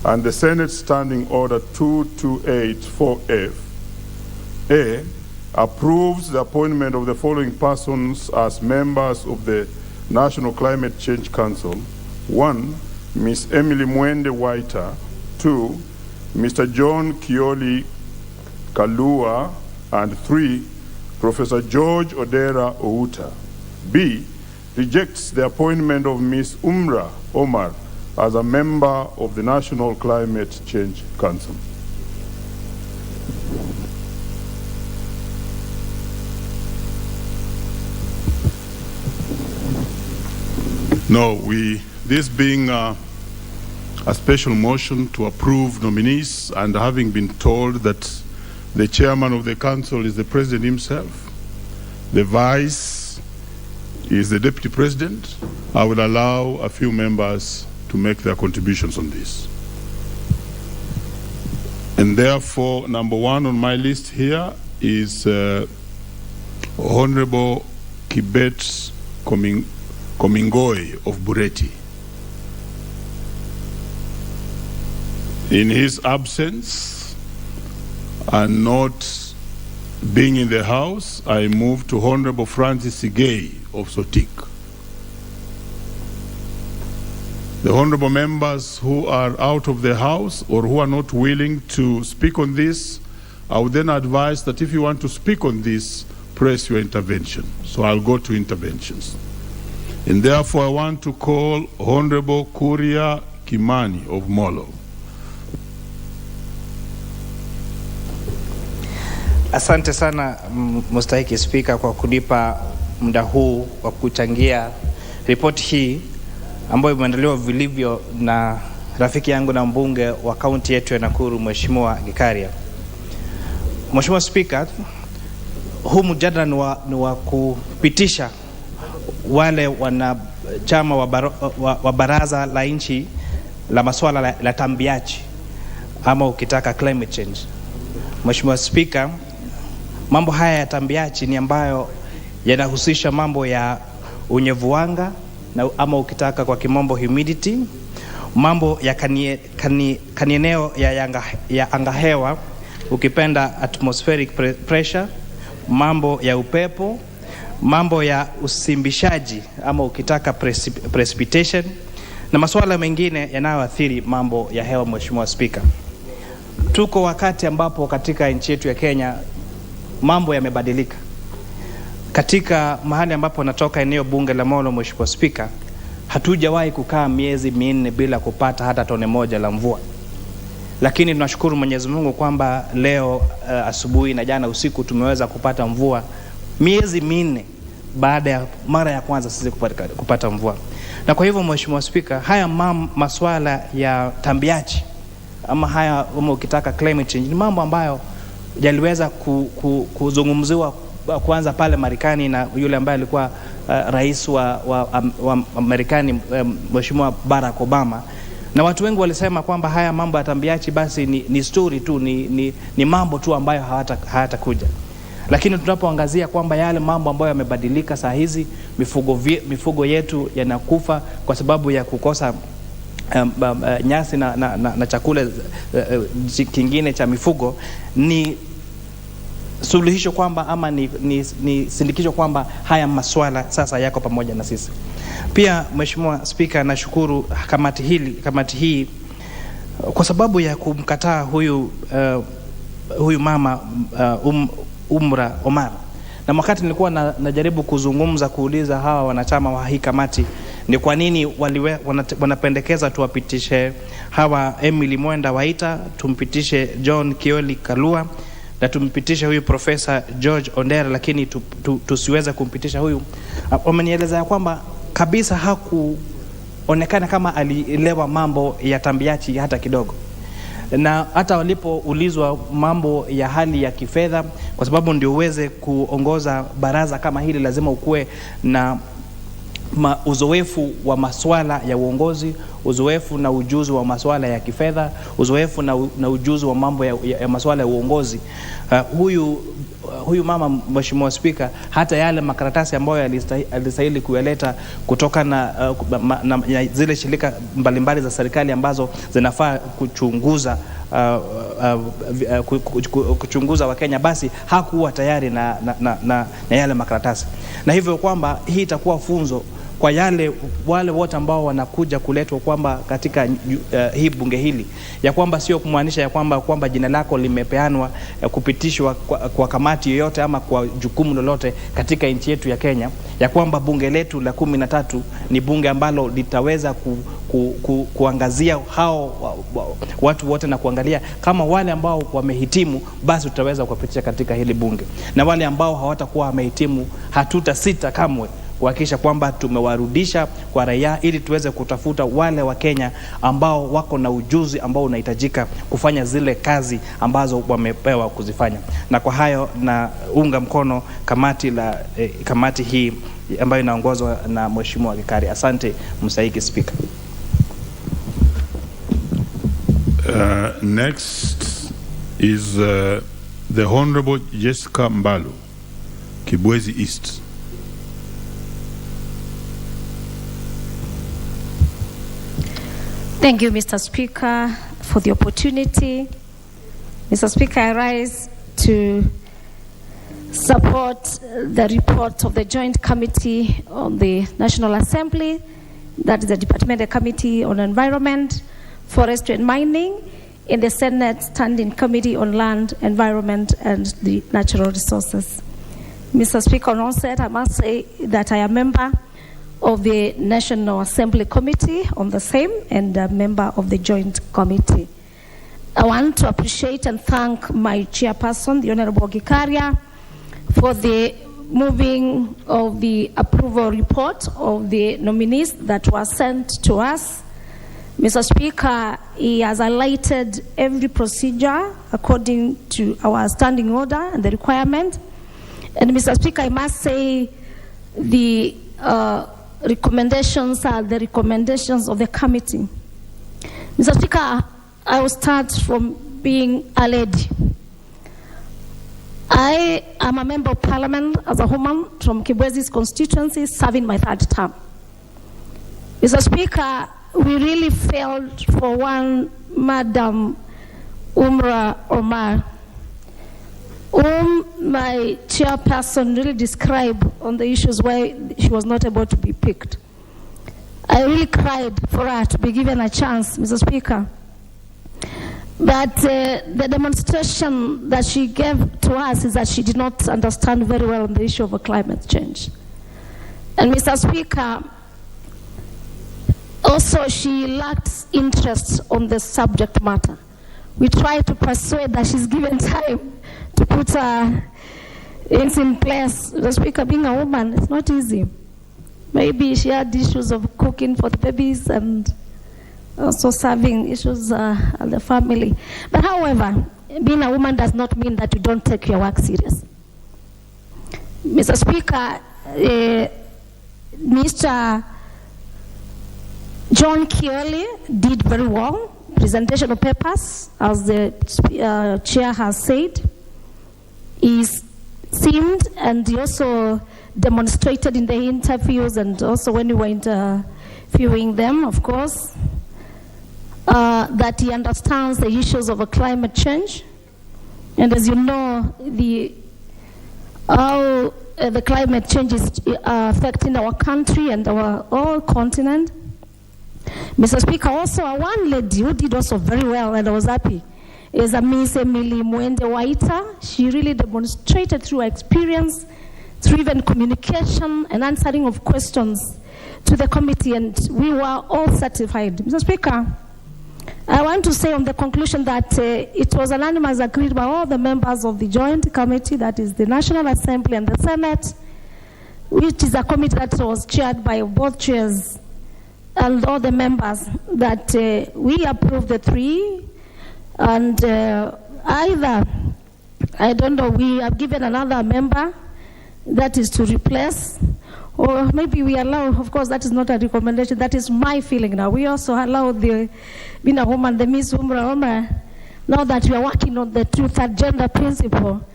and the Senate Standing Order 2284(f)(a), approves the appointment of the following persons as members of the National Climate Change Council. 1, Ms. Emily Mwende Waita. 2, Mr. John Kioli Kalua. And 3, Professor George Odera Outa. B, rejects the appointment of Ms. Umra Omar as a member of the National Climate Change Council. No, this being a special motion to approve nominees, and having been told that the chairman of the council is the president himself, the vice is the deputy president, I will allow a few members to make their contributions on this. And therefore, number one on my list here is Honorable Kibet Komingoi of Bureti. In his absence, and not Being in the House, I move to Honorable Francis Sigei of Sotik. The honorable members who are out of the House or who are not willing to speak on this, I would then advise that if you want to speak on this, press your intervention. So I'll go to interventions. And therefore, I want to call Honorable Kuria Kimani of Molo. Asante sana Mstahiki Spika kwa kunipa muda huu wa kuchangia ripoti hii ambayo imeandaliwa vilivyo na rafiki yangu na mbunge wa kaunti yetu ya Nakuru, Mheshimiwa Gikaria. Mheshimiwa Spika, huu mjadala ni wa kupitisha wale wanachama wa baraza la nchi la masuala la tambiachi ama ukitaka climate change. Mheshimiwa Spika, mambo haya ya tambiachi ni ambayo yanahusisha mambo ya unyevuanga na ama ukitaka kwa kimombo humidity, mambo ya kanieneo ya angahewa ukipenda atmospheric pressure, mambo ya upepo, mambo ya usimbishaji ama ukitaka precipitation na masuala mengine yanayoathiri mambo ya hewa. Mheshimiwa Spika, tuko wakati ambapo katika nchi yetu ya Kenya mambo yamebadilika. Katika mahali ambapo natoka eneo bunge la Molo, Mheshimiwa Spika, hatujawahi kukaa miezi 4 bila kupata hata tone moja la mvua. Lakini tunashukuru Mwenyezi Mungu kwamba leo asubuhi na jana usiku tumeweza kupata mvua miezi 4 baada ya mara ya kwanza sisi kupata mvua. Na kwa hivyo Mheshimiwa Spika, haya masuala ya tambiachi ama haya ukitaka climate change ni mambo ambayo yaliweza kuzungumziwa kwanza pale Marekani na yule ambaye alikuwa rais wa Marekani, Mheshimiwa Barack Obama, na watu wengi walisema kwamba haya mambo ya tambiachi basi ni story tu, ni mambo tu ambayo hayatakuja. Lakini tunapoangazia kwamba yale mambo ambayo yamebadilika saa hizi, mifugo yetu yanakufa kwa sababu ya kukosa nyasi na chakula kingine cha mifugo, ni suluhisho kwamba ama ni sindikisho kwamba haya maswala sasa yako pamoja na sisi. Pia Mheshimiwa Spika, nashukuru kamati hii kwa sababu ya kumkataa huyu mama Umra Omar. Na wakati nilikuwa najaribu kuzungumza kuuliza hawa wanachama wa hii kamati ni kwa nini wanapendekeza tuwapitishe hawa Emily Mwenda Waita, tumpitishe John Kioli Kalua na tumpitishe huyu Profesa George Ondera, lakini tusiweze kumpitisha huyu, wamenieleza ya kwamba kabisa hakuonekana kama alielewa mambo ya tambiachi hata kidogo. Na hata walipoulizwa mambo ya hali ya kifedha, kwa sababu ndio uweze kuongoza baraza kama hili lazima ukue na uzoefu wa masuala ya uongozi, uzoefu na ujuzi wa masuala ya kifedha, uzoefu na ujuzi wa mambo ya masuala ya uongozi. Huyu mama Mheshimiwa Spika, hata yale makaratasi ambayo alistahili kuyaleta kutoka na zile shirika mbalimbali za serikali ambazo zinafaa kuchunguza Wakenya, basi hakuwa tayari na yale makaratasi. Na hivyo kwamba hii itakuwa funzo kwa wale wote ambao wanakuja kuletwa kwamba katika hii bunge hili, ya kwamba sio kumaanisha ya kwamba jina lako limepeanwa kupitishwa kwa kamati yoyote ama kwa jukumu lolote katika nchi yetu ya Kenya, ya kwamba bunge letu la 13 ni bunge ambalo litaweza kuangazia hao watu wote na kuangalia kama wale ambao wamehitimu basi tutaweza kuwapitisha katika hili bunge, na wale ambao hawatakuwa wamehitimu hatutasita kamwe kuhakikisha kwamba tumewarudisha kwa raia, ili tuweze kutafuta wale wa Kenya ambao wako na ujuzi ambao unahitajika kufanya zile kazi ambazo wamepewa kuzifanya. Na kwa hayo na unga mkono kamati hii ambayo inaongozwa na Mheshimiwa Gikaria. Asante Mstahiki Spika. Next is the Honorable Jessica Mbalo, Kibwezi East. Thank you, Mr. Speaker, for the opportunity. Mr. Speaker, I rise to support the report of the Joint Committee on the National Assembly, that is the Departmental Committee on Environment, Forestry and Mining, in the Senate Standing Committee on Land, Environment and the Natural Resources. Mr. Speaker, on onset, I must say that I am a member of the National Assembly Committee on the same and a member of the Joint Committee. I want to appreciate and thank my chairperson, the Honorable Gikaria, for the moving of the approval report of the nominees that was sent to us. Mr. Speaker, he has highlighted every procedure according to our standing order and the requirement. And Mr. Speaker, I must say the recommendations are the recommendations of the committee. Mr. Speaker, I will start from being a lady. I am a member of parliament as a woman from Kibwezi's constituency, serving my third term. Mr. Speaker, we really failed for one Madam Umra Omar, whom my chairperson really described on the issues why she was not able to be picked. I really cried for her to be given a chance, Mr. Speaker. But the demonstration that she gave to us is that she did not understand very well on the issue of climate change. And Mr. Speaker, also she lacked interest on the subject matter. We tried to persuade that she's given time to put her things in place. Mr. Speaker, being a woman, it's not easy. Maybe she had issues of cooking for the babies and also serving issues of the family. But however, being a woman does not mean that you don't take your work serious. Mr. Speaker, Mr. John Kioli did very well. Presentation of papers, as the chair has said, is seemed, and he also demonstrated in the interviews and also when we were interviewing them, of course, that he understands the issues of climate change. And as you know, how the climate change is affecting our country and our whole continent. Mr. Speaker, also one lady who did also very well, and I was happy, is a Miss Emily Mwende Waita. She really demonstrated through her experience, through even communication and answering of questions to the committee, and we were all satisfied. Mr. Speaker, I want to say on the conclusion that it was unanimous agreed by all the members of the Joint Committee, that is the National Assembly and the Senate, which is a committee that was chaired by both chairs and all the members, that we approve the three, and either, I don't know, we have given another member that is to replace, or maybe we allow, of course, that is not a recommendation, that is my feeling now. We also allow the, being a woman, the Miss Umra Omar, now that we are working on the truth and gender principle,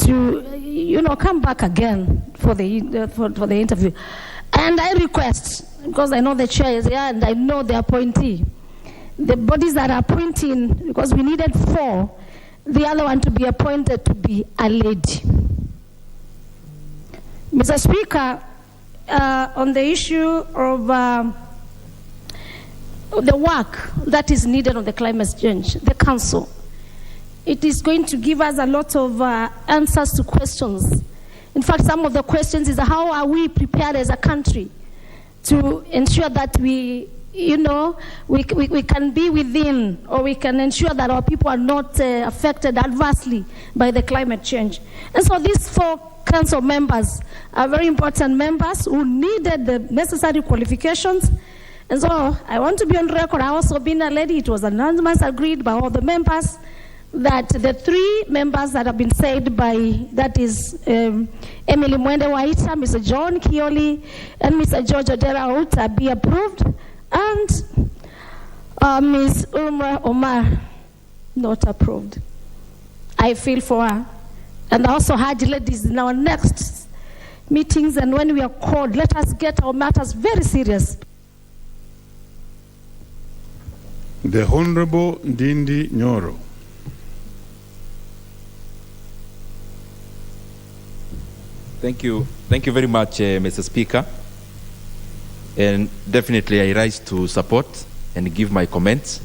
to, come back again for the interview. And I request, because I know the chair is here and I know the appointee, the bodies that are appointing, because we needed 4, the other one to be appointed to be a lady. Mr. Speaker, on the issue of the work that is needed on the climate change, the Council, it is going to give us a lot of answers to questions. In fact, some of the questions is how are we prepared as a country to ensure that we can be within, or we can ensure that our people are not affected adversely by the climate change. And so these 4 council members are very important members who needed the necessary qualifications. And so I want to be on record, I also being a lady, it was unanimous agreed by all the members that the 3 members that have been said by, that is Emily Mwende Waita, Mr. John Kioli, and Mr. George Odera Outa be approved, and Ms. Umra Omar not approved. I feel for her. And I also had ladies in our next meetings, and when we are called, let us get our matters very serious. The Honorable Ndindi Nyoro. Thank you very much, Mr. Speaker. And definitely I rise to support and give my comments.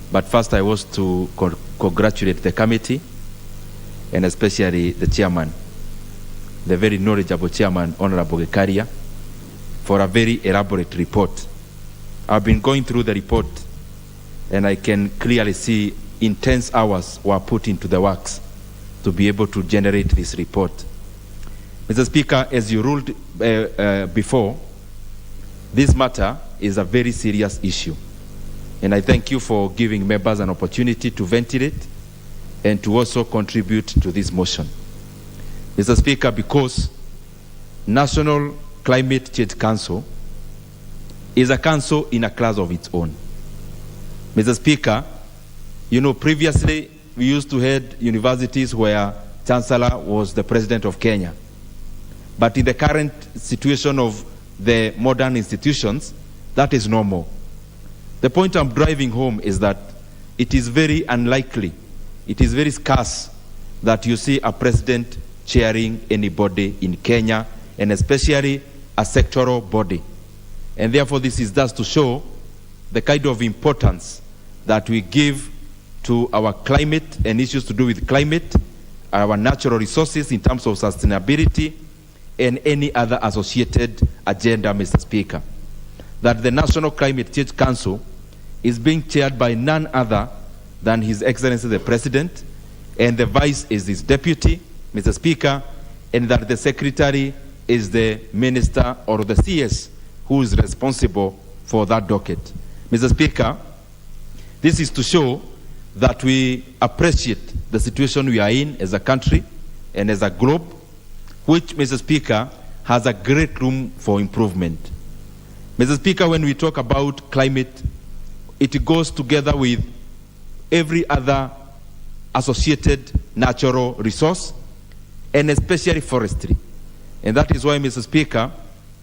But first I was to congratulate the committee and especially the chairman, the very knowledgeable chairman, Honorable Gekaria, for a very elaborate report. I've been going through the report and I can clearly see intense hours were put into the works to be able to generate this report. Mr. Speaker, as you ruled before, this matter is a very serious issue. And I thank you for giving members an opportunity to ventilate and to also contribute to this motion. Mr. Speaker, because National Climate Change Council is a council in a class of its own. Mr. Speaker, you know, previously we used to have universities where Chancellor was the President of Kenya. But in the current situation of the modern institutions, that is normal. The point I'm driving home is that it is very unlikely, it is very scarce that you see a president chairing anybody in Kenya, and especially a sectoral body. And therefore this is just to show the kind of importance that we give to our climate and issues to do with climate, our natural resources in terms of sustainability, and any other associated agenda, Mr. Speaker. That the National Climate Change Council is being chaired by none other than His Excellency the President, and the Vice is his deputy, Mr. Speaker, and that the Secretary is the Minister or the CS who is responsible for that docket. Mr. Speaker, this is to show that we appreciate the situation we are in as a country and as a globe, which, Mr. Speaker, has a great room for improvement. Mr. Speaker, when we talk about climate, it goes together with every other associated natural resource, and especially forestry. And that is why, Mr. Speaker,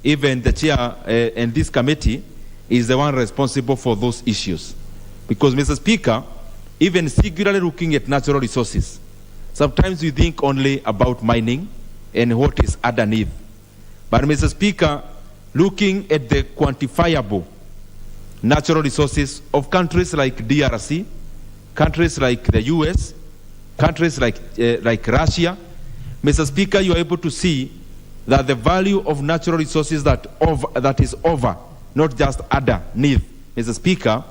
even the chair and this committee is the one responsible for those issues. Because, Mr. Speaker, even singularly looking at natural resources, sometimes we think only about mining and what is underneath. But, Mr. Speaker, looking at the quantifiable natural resources of countries like DRC, countries like the US, countries like Russia, Mr. Speaker, you are able to see that the value of natural resources that is over, not just underneath, Mr. Speaker,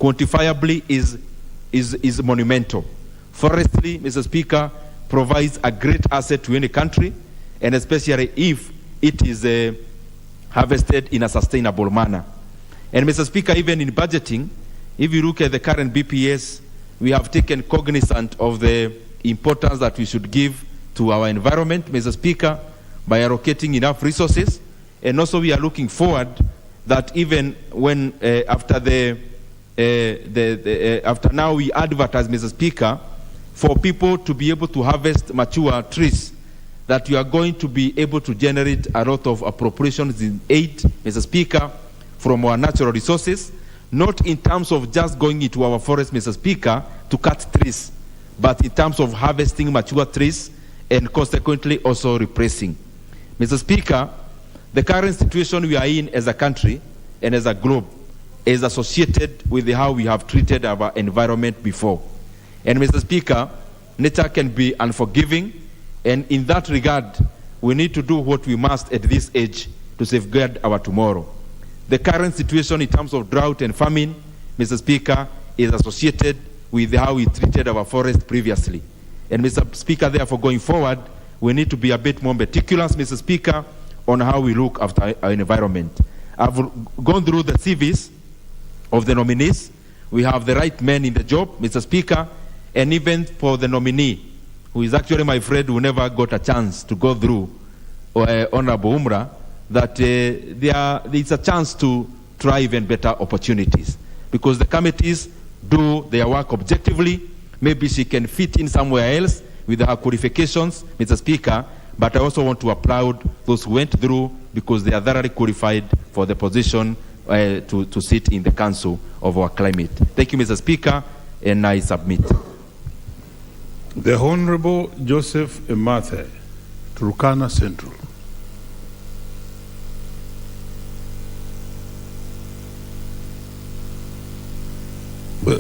quantifiably is monumental. Forestry, Mr. Speaker, provides a great asset to any country, and especially if it is harvested in a sustainable manner. And Mr. Speaker, even in budgeting, if you look at the current BPS, we have taken cognizance of the importance that we should give to our environment, Mr. Speaker, by allocating enough resources. And also we are looking forward that even when after now we advertise, Mr. Speaker, for people to be able to harvest mature trees, that you are going to be able to generate a lot of appropriations in aid, Mr. Speaker, from our natural resources, not in terms of just going into our forest, Mr. Speaker, to cut trees, but in terms of harvesting mature trees and consequently also replacing. Mr. Speaker, the current situation we are in as a country and as a globe is associated with how we have treated our environment before. And Mr. Speaker, nature can be unforgiving, and in that regard, we need to do what we must at this age to safeguard our tomorrow. The current situation in terms of drought and famine, Mr. Speaker, is associated with how we treated our forest previously. And Mr. Speaker, therefore, going forward, we need to be a bit more meticulous, Mr. Speaker, on how we look after our environment. I've gone through the CVs of the nominees. We have the right men in the job, Mr. Speaker, and even for the nominee, who is actually my friend who never got a chance to go through, Honorable Umra, that it's a chance to try even better opportunities. Because the committees do their work objectively. Maybe she can fit in somewhere else with her qualifications, Mr. Speaker, but I also want to applaud those who went through because they are thoroughly qualified for the position to sit in the Council of our Climate. Thank you, Mr. Speaker, and I submit. The Honorable Joseph Emathe. Turkana Central.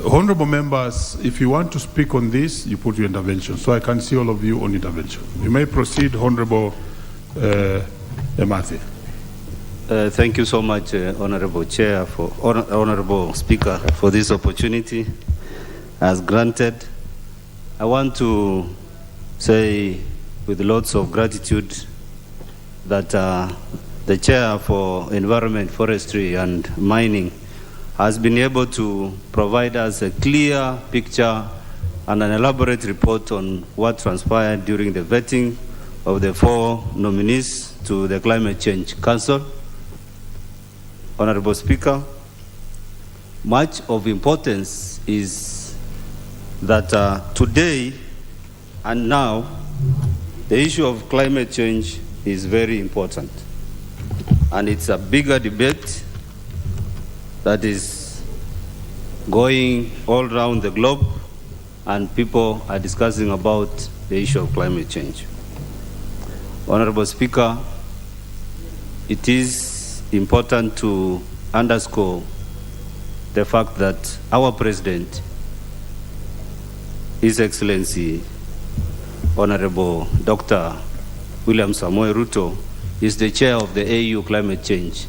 Honorable members, if you want to speak on this, you put your intervention. So I can see all of you on intervention. You may proceed, Honorable Emathi. Thank you so much, Honorable Chair, Honorable Speaker, for this opportunity as granted. I want to say with lots of gratitude that the Chair for Environment, Forestry and Mining has been able to provide us a clear picture and an elaborate report on what transpired during the vetting of the 4 nominees to the Climate Change Council. Honorable Speaker, much of importance is that today and now, the issue of climate change is very important. And it's a bigger debate that is going all around the globe, and people are discussing about the issue of climate change. Honorable Speaker, it is important to underscore the fact that our President, His Excellency, Honorable Dr. William Samoei Ruto, is the chair of the AU Climate Change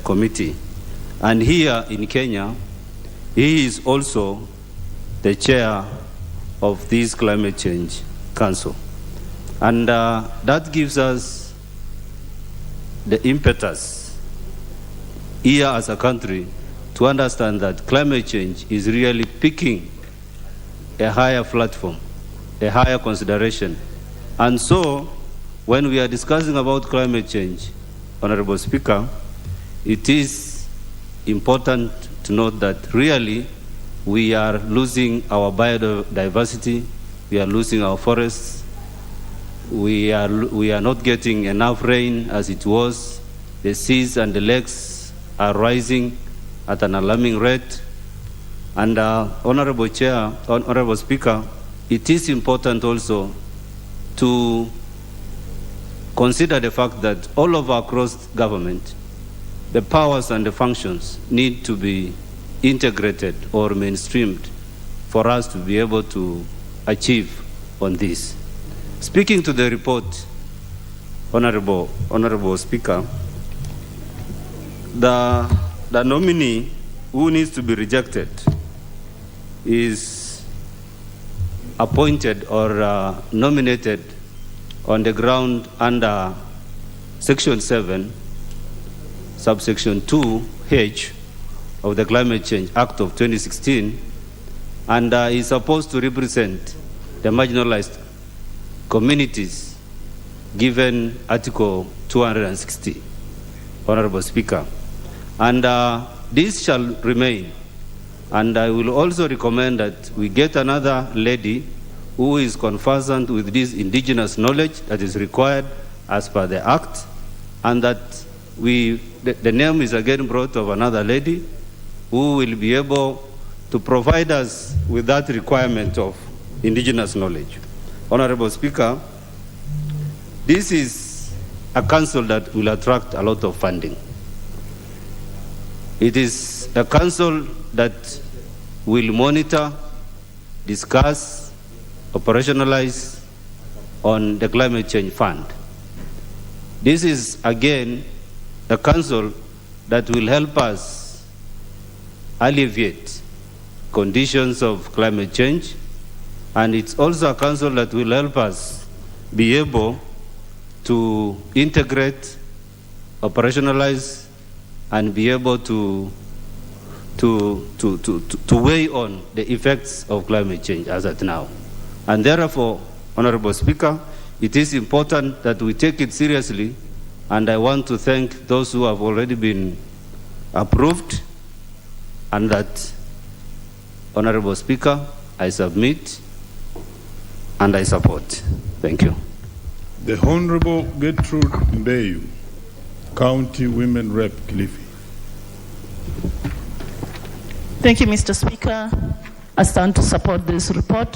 Committee. And here in Kenya, he is also the chair of this Climate Change Council. And that gives us the impetus here as a country to understand that climate change is really picking a higher platform, a higher consideration. And so, when we are discussing about climate change, Honorable Speaker, it is important to note that really we are losing our biodiversity, we are losing our forests, we are not getting enough rain as it was, the seas and the lakes are rising at an alarming rate. And Honorable Chair, Honorable Speaker, it is important also to consider the fact that all over across government, the powers and the functions need to be integrated or mainstreamed for us to be able to achieve on this. Speaking to the report, Honorable Speaker, the nominee who needs to be rejected is appointed or nominated on the ground under Section 7, subsection 2H of the Climate Change Act of 2016, and is supposed to represent the marginalized communities given Article 260, Honorable Speaker. And this shall remain. And I will also recommend that we get another lady who is conversant with this indigenous knowledge that is required as per the Act, and that the name is again brought of another lady who will be able to provide us with that requirement of indigenous knowledge. Honorable Speaker, this is a council that will attract a lot of funding. It is a council that will monitor, discuss, operationalize on the Climate Change Fund. This is, again, a council that will help us alleviate conditions of climate change, and it's also a council that will help us be able to integrate, operationalize, and be able to weigh on the effects of climate change as at now. And therefore, Honorable Speaker, it is important that we take it seriously, and I want to thank those who have already been approved, and that, Honorable Speaker, I submit and I support. Thank you. The Honorable Gertrude Mbeyu, County Women Rep, Kilifi. Thank you, Mr. Speaker. I stand to support this report.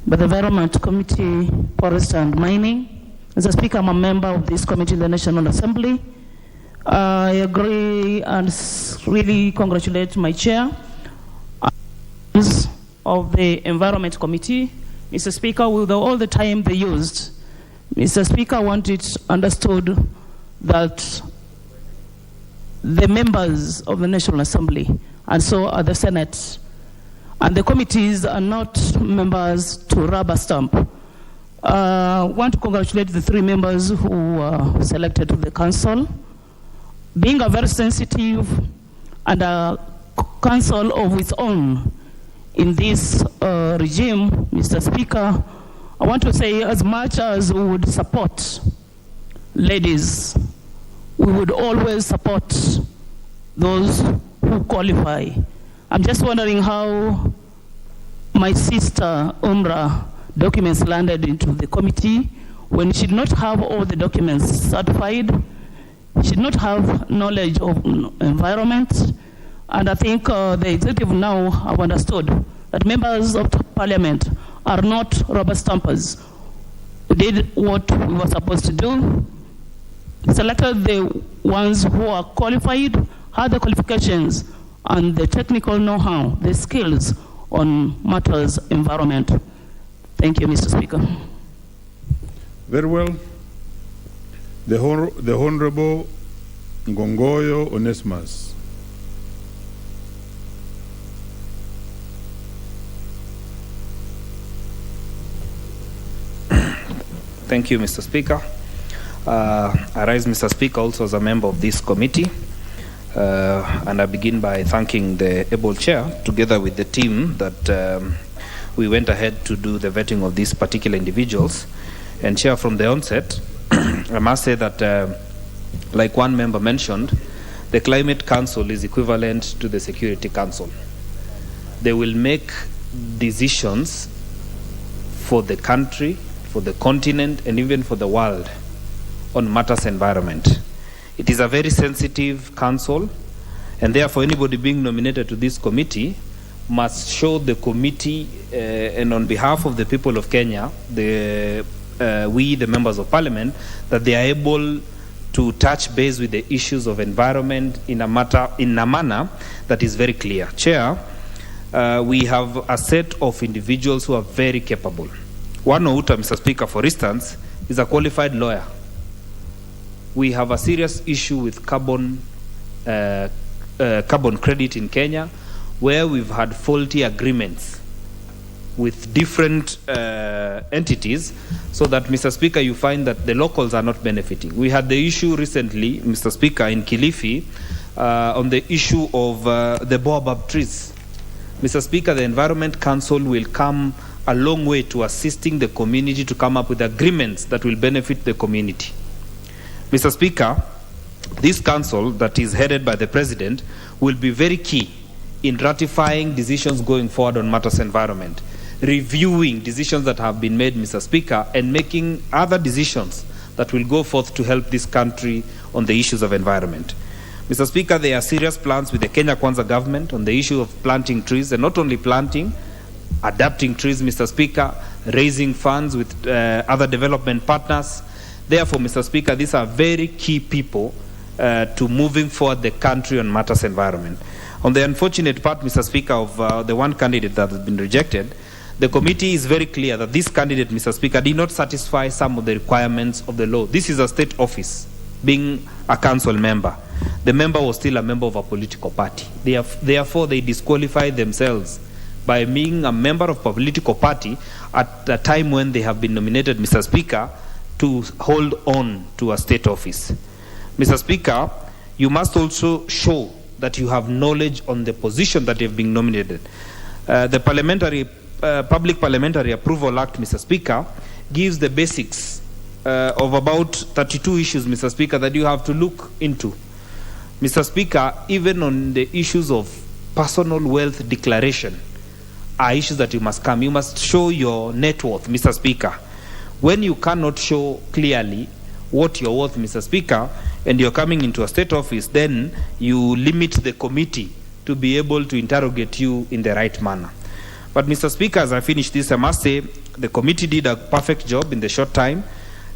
by the Environment Committee, Forest and Mining. Mr. Speaker, I'm a member of this committee in the National Assembly. I agree and really congratulate my chair of the Environment Committee. Mr. Speaker, with all the time they used, Mr. Speaker, I want it understood that the members of the National Assembly and so are the Senate and the committees are not members to rubber stamp. I want to congratulate the 3 members who were selected to the council. Being a very sensitive and a council of its own in this regime, Mr. Speaker, I want to say as much as we would support ladies, we would always support those who qualify. I'm just wondering how my sister Umra documents landed into the committee when she did not have all the documents certified. She did not have knowledge of environment. And I think the executive now have understood that members of parliament are not rubber stampers. We did what we were supposed to do. Selected the ones who are qualified, had the qualifications and the technical know-how, the skills on matters environment. Thank you, Mr. Speaker. Very well. The Honorable Ngongoyo Onesimus. Thank you, Mr. Speaker. I rise, Mr. Speaker, also as a member of this committee. And I begin by thanking the able chair, together with the team, that we went ahead to do the vetting of these particular individuals. And chair, from the onset, I must say that, like one member mentioned, the Climate Council is equivalent to the Security Council. They will make decisions for the country, for the continent, and even for the world on matters environment. It is a very sensitive council, and therefore anybody being nominated to this committee must show the committee and on behalf of the people of Kenya, we, the members of parliament, that they are able to touch base with the issues of environment in a manner that is very clear. Chair, we have a set of individuals who are very capable. One Outa, Mr. Speaker, for instance, is a qualified lawyer. We have a serious issue with carbon credit in Kenya, where we've had faulty agreements with different entities, so that, Mr. Speaker, you find that the locals are not benefiting. We had the issue recently, Mr. Speaker, in Kilifi, on the issue of the baobab trees. Mr. Speaker, the Environment Council will come a long way to assisting the community to come up with agreements that will benefit the community. Mr. Speaker, this council that is headed by the President will be very key in ratifying decisions going forward on matters environment, reviewing decisions that have been made, Mr. Speaker, and making other decisions that will go forth to help this country on the issues of environment. Mr. Speaker, there are serious plans with the Kenya Kwanza government on the issue of planting trees, and not only planting, adapting trees, Mr. Speaker, raising funds with other development partners. Therefore, Mr. Speaker, these are very key people to moving forward the country on matters environment. On the unfortunate part, Mr. Speaker, of the one candidate that has been rejected, the committee is very clear that this candidate, Mr. Speaker, did not satisfy some of the requirements of the law. This is a state office, being a council member. The member was still a member of a political party. Therefore, they disqualified themselves by being a member of a political party at a time when they have been nominated, Mr. Speaker, to hold on to a state office. Mr. Speaker, you must also show that you have knowledge on the position that you have been nominated. The Public Parliamentary Approval Act, Mr. Speaker, gives the basics of about 32 issues, Mr. Speaker, that you have to look into. Mr. Speaker, even on the issues of personal wealth declaration are issues that you must come. You must show your net worth, Mr. Speaker. When you cannot show clearly what you're worth, Mr. Speaker, and you're coming into a state office, then you limit the committee to be able to interrogate you in the right manner. But Mr. Speaker, as I finish this, I must say the committee did a perfect job in the short time.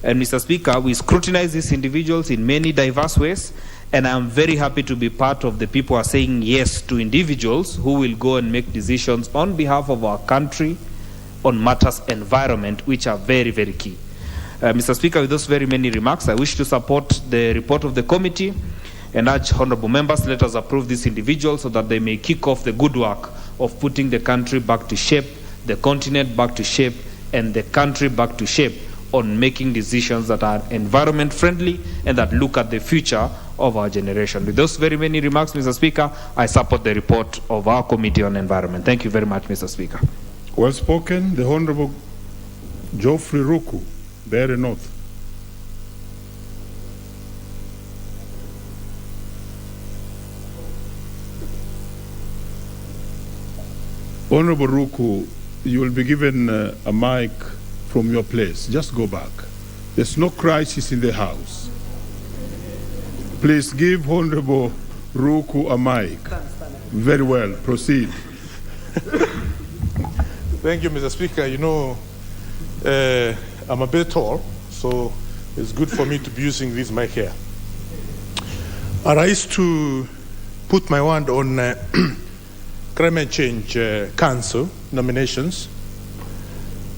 And Mr. Speaker, we scrutinize these individuals in many diverse ways, and I'm very happy to be part of the people who are saying yes to individuals who will go and make decisions on behalf of our country on matters environment, which are very, very key. Mr. Speaker, with those very many remarks, I wish to support the report of the committee and urge honorable members, let us approve these individuals so that they may kick off the good work of putting the country back to shape, the continent back to shape, and the country back to shape on making decisions that are environment friendly and that look at the future of our generation. With those very many remarks, Mr. Speaker, I support the report of our Committee on Environment. Thank you very much, Mr. Speaker. Well spoken. The Honorable Geoffrey Ruku, Beare North. Honorable Ruku, you will be given a mic from your place. Just go back. There's no crisis in the House. Please give Honorable Ruku a mic. Very well. Proceed. Thank you, Mr. Speaker. You know, I'm a bit tall, so it's good for me to be using this mic here. I rise to put my word on Climate Change Council nominations.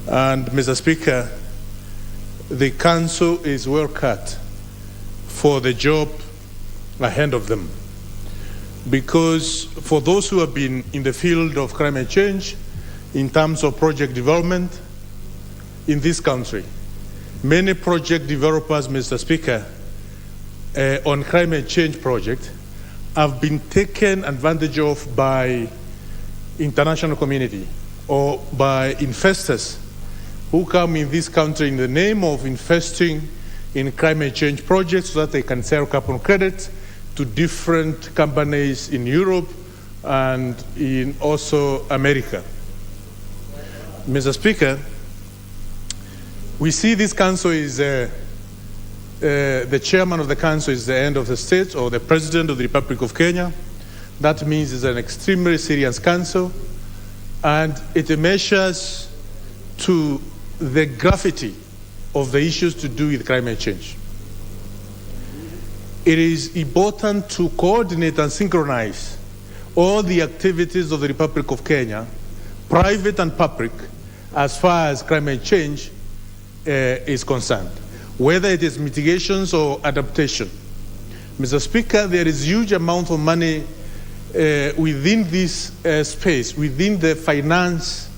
And Mr. Speaker, the Council is well cut for the job ahead of them. Because for those who have been in the field of climate change, in terms of project development in this country, many project developers, Mr. Speaker, on climate change projects have been taken advantage of by international community or by investors who come in this country in the name of investing in climate change projects so that they can sell carbon credits to different companies in Europe and in also America. Mr. Speaker, we see this council is the chairman of the council is the head of the state or the president of the Republic of Kenya. That means it's an extremely serious council, and it measures to the gravity of the issues to do with climate change. It is important to coordinate and synchronize all the activities of the Republic of Kenya, private and public, as far as climate change is concerned, whether it is mitigations or adaptation. Mr. Speaker, there is huge amount of money within this space, within the finance,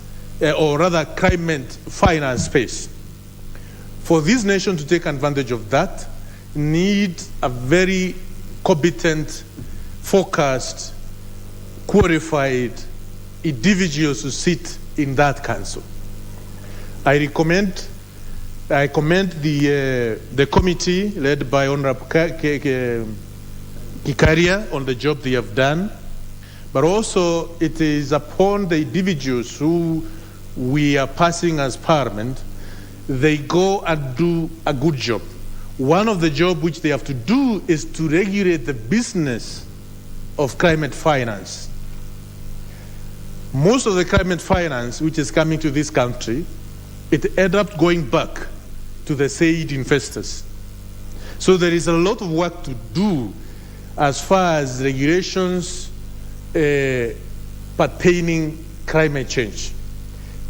or rather climate finance space. For this nation to take advantage of that, need a very competent, focused, qualified individuals to sit in that council. I commend the committee led by Honorable Kikaria on the job they have done, but also it is upon the individuals who we are passing as Parliament, they go and do a good job. One of the jobs which they have to do is to regulate the business of climate finance. Most of the climate finance which is coming to this country, it ends up going back to the said investors. So there is a lot of work to do as far as regulations pertaining climate change.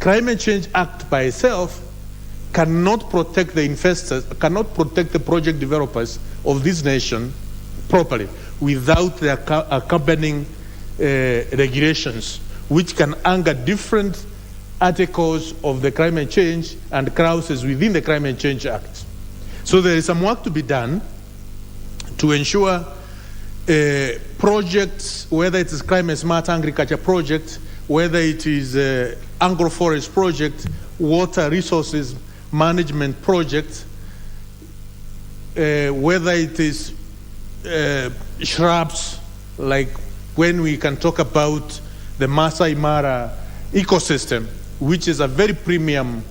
Climate Change Act by itself cannot protect the investors, cannot protect the project developers of this nation properly without the accompanying regulations, which can anchor different articles of the climate change and clauses within the Climate Change Act. So there is some work to be done to ensure projects, whether it is climate smart agriculture project, whether it is agroforest project, water resources management project, whether it is shrubs, like when we can talk about the Masai Mara ecosystem, which is a very premium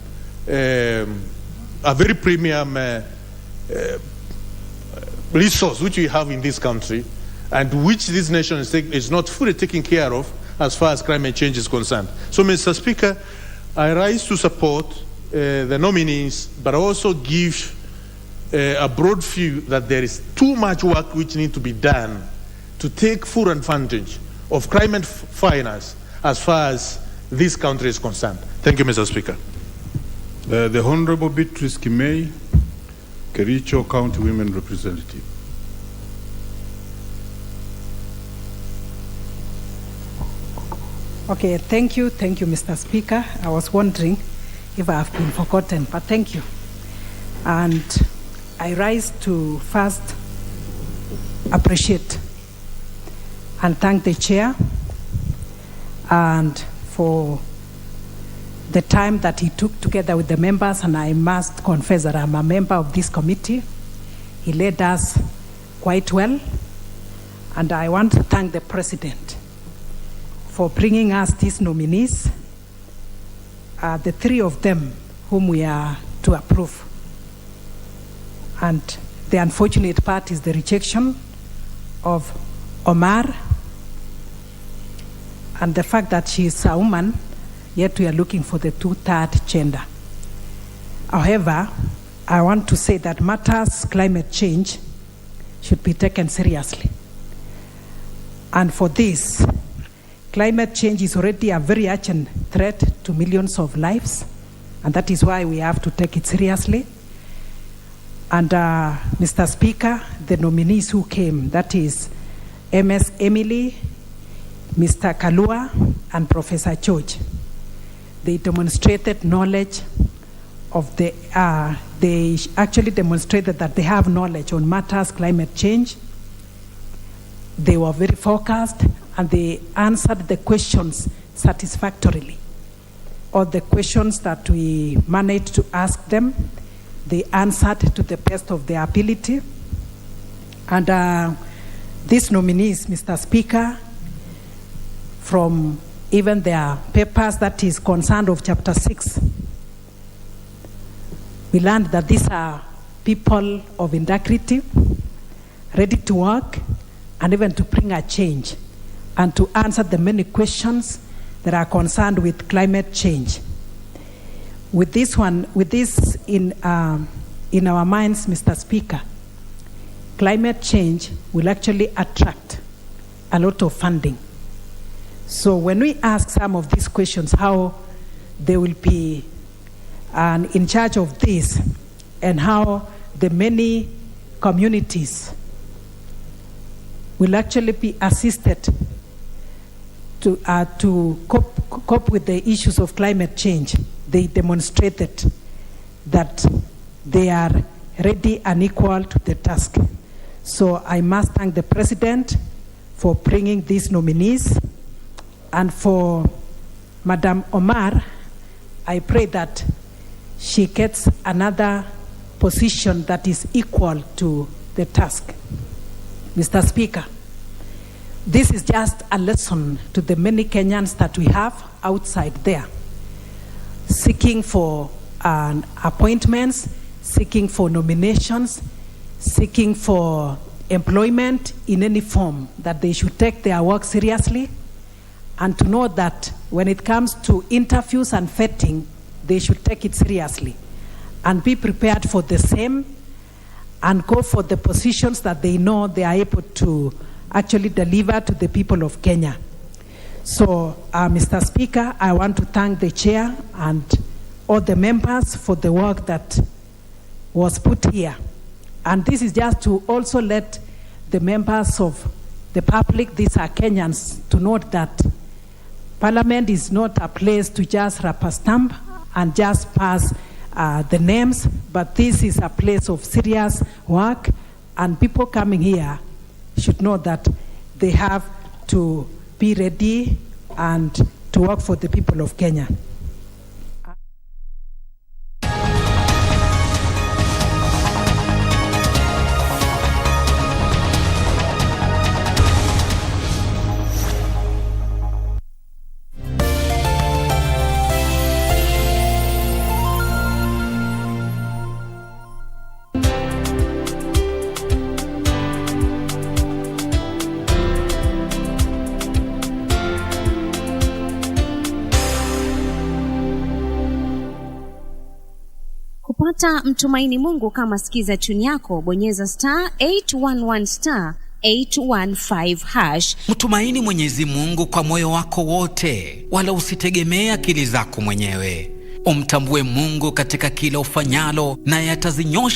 resource which we have in this country, and which this nation is not fully taking care of, as far as climate change is concerned. So, Mr. Speaker, I rise to support the nominees, but also give a broad view that there is too much work which needs to be done to take full advantage of climate finance as far as this country is concerned. Thank you, Mr. Speaker. The Honorable Beatrice Kimei, Kericho County Women Representative. Okay, thank you, Mr. Speaker. I was wondering if I have been forgotten, but thank you. And I rise to first appreciate and thank the chair and for the time that he took together with the members, and I must confess that I'm a member of this committee. He led us quite well, and I want to thank the president for bringing us these nominees, the three of them whom we are to approve. And the unfortunate part is the rejection of Omar and the fact that she is a woman, yet we are looking for the two-third gender. However, I want to say that matters climate change should be taken seriously. And for this, climate change is already a very urgent threat to millions of lives, and that is why we have to take it seriously. And Mr. Speaker, the nominees who came, that is MS Emily, Mr. Kalua, and Professor George, they demonstrated knowledge of they actually demonstrated that they have knowledge on matters climate change. They were very focused, and they answered the questions satisfactorily. All the questions that we managed to ask them, they answered to the best of their ability. And these nominees, Mr. Speaker, from even their papers that is concerned of Chapter 6, we learned that these are people of integrity, ready to work, and even to bring a change, and to answer the many questions that are concerned with climate change. With this in our minds, Mr. Speaker, climate change will actually attract a lot of funding. So when we ask some of these questions, how they will be in charge of this, and how the many communities will actually be assisted to cope with the issues of climate change, they demonstrated that they are ready and equal to the task. So I must thank the President for bringing these nominees. And for Madam Omar, I pray that she gets another position that is equal to the task. Mr. Speaker, this is just a lesson to the many Kenyans that we have outside there, seeking for appointments, seeking for nominations, seeking for employment in any form, that they should take their work seriously, and to know that when it comes to interviews and vetting, they should take it seriously and be prepared for the same, and go for the positions that they know they are able to actually deliver to the people of Kenya. So, Mr. Speaker, I want to thank the chair and all the members for the work that was put here. And this is just to also let the members of the public, these are Kenyans, to note that Parliament is not a place to just rubber stamp and just pass the names, but this is a place of serious work, and people coming here should know that they have to be ready and to work for the people of Kenya. Kupata Mtumaini Mungu kama sikiza tune yako, bonyeza *811 *815 #. Mtumaini Mwenyezi Mungu kwa moyo wako wote, wala usitegemee akili zako mwenyewe. Umtambue Mungu katika kila ufanyalo, naye atazinyosha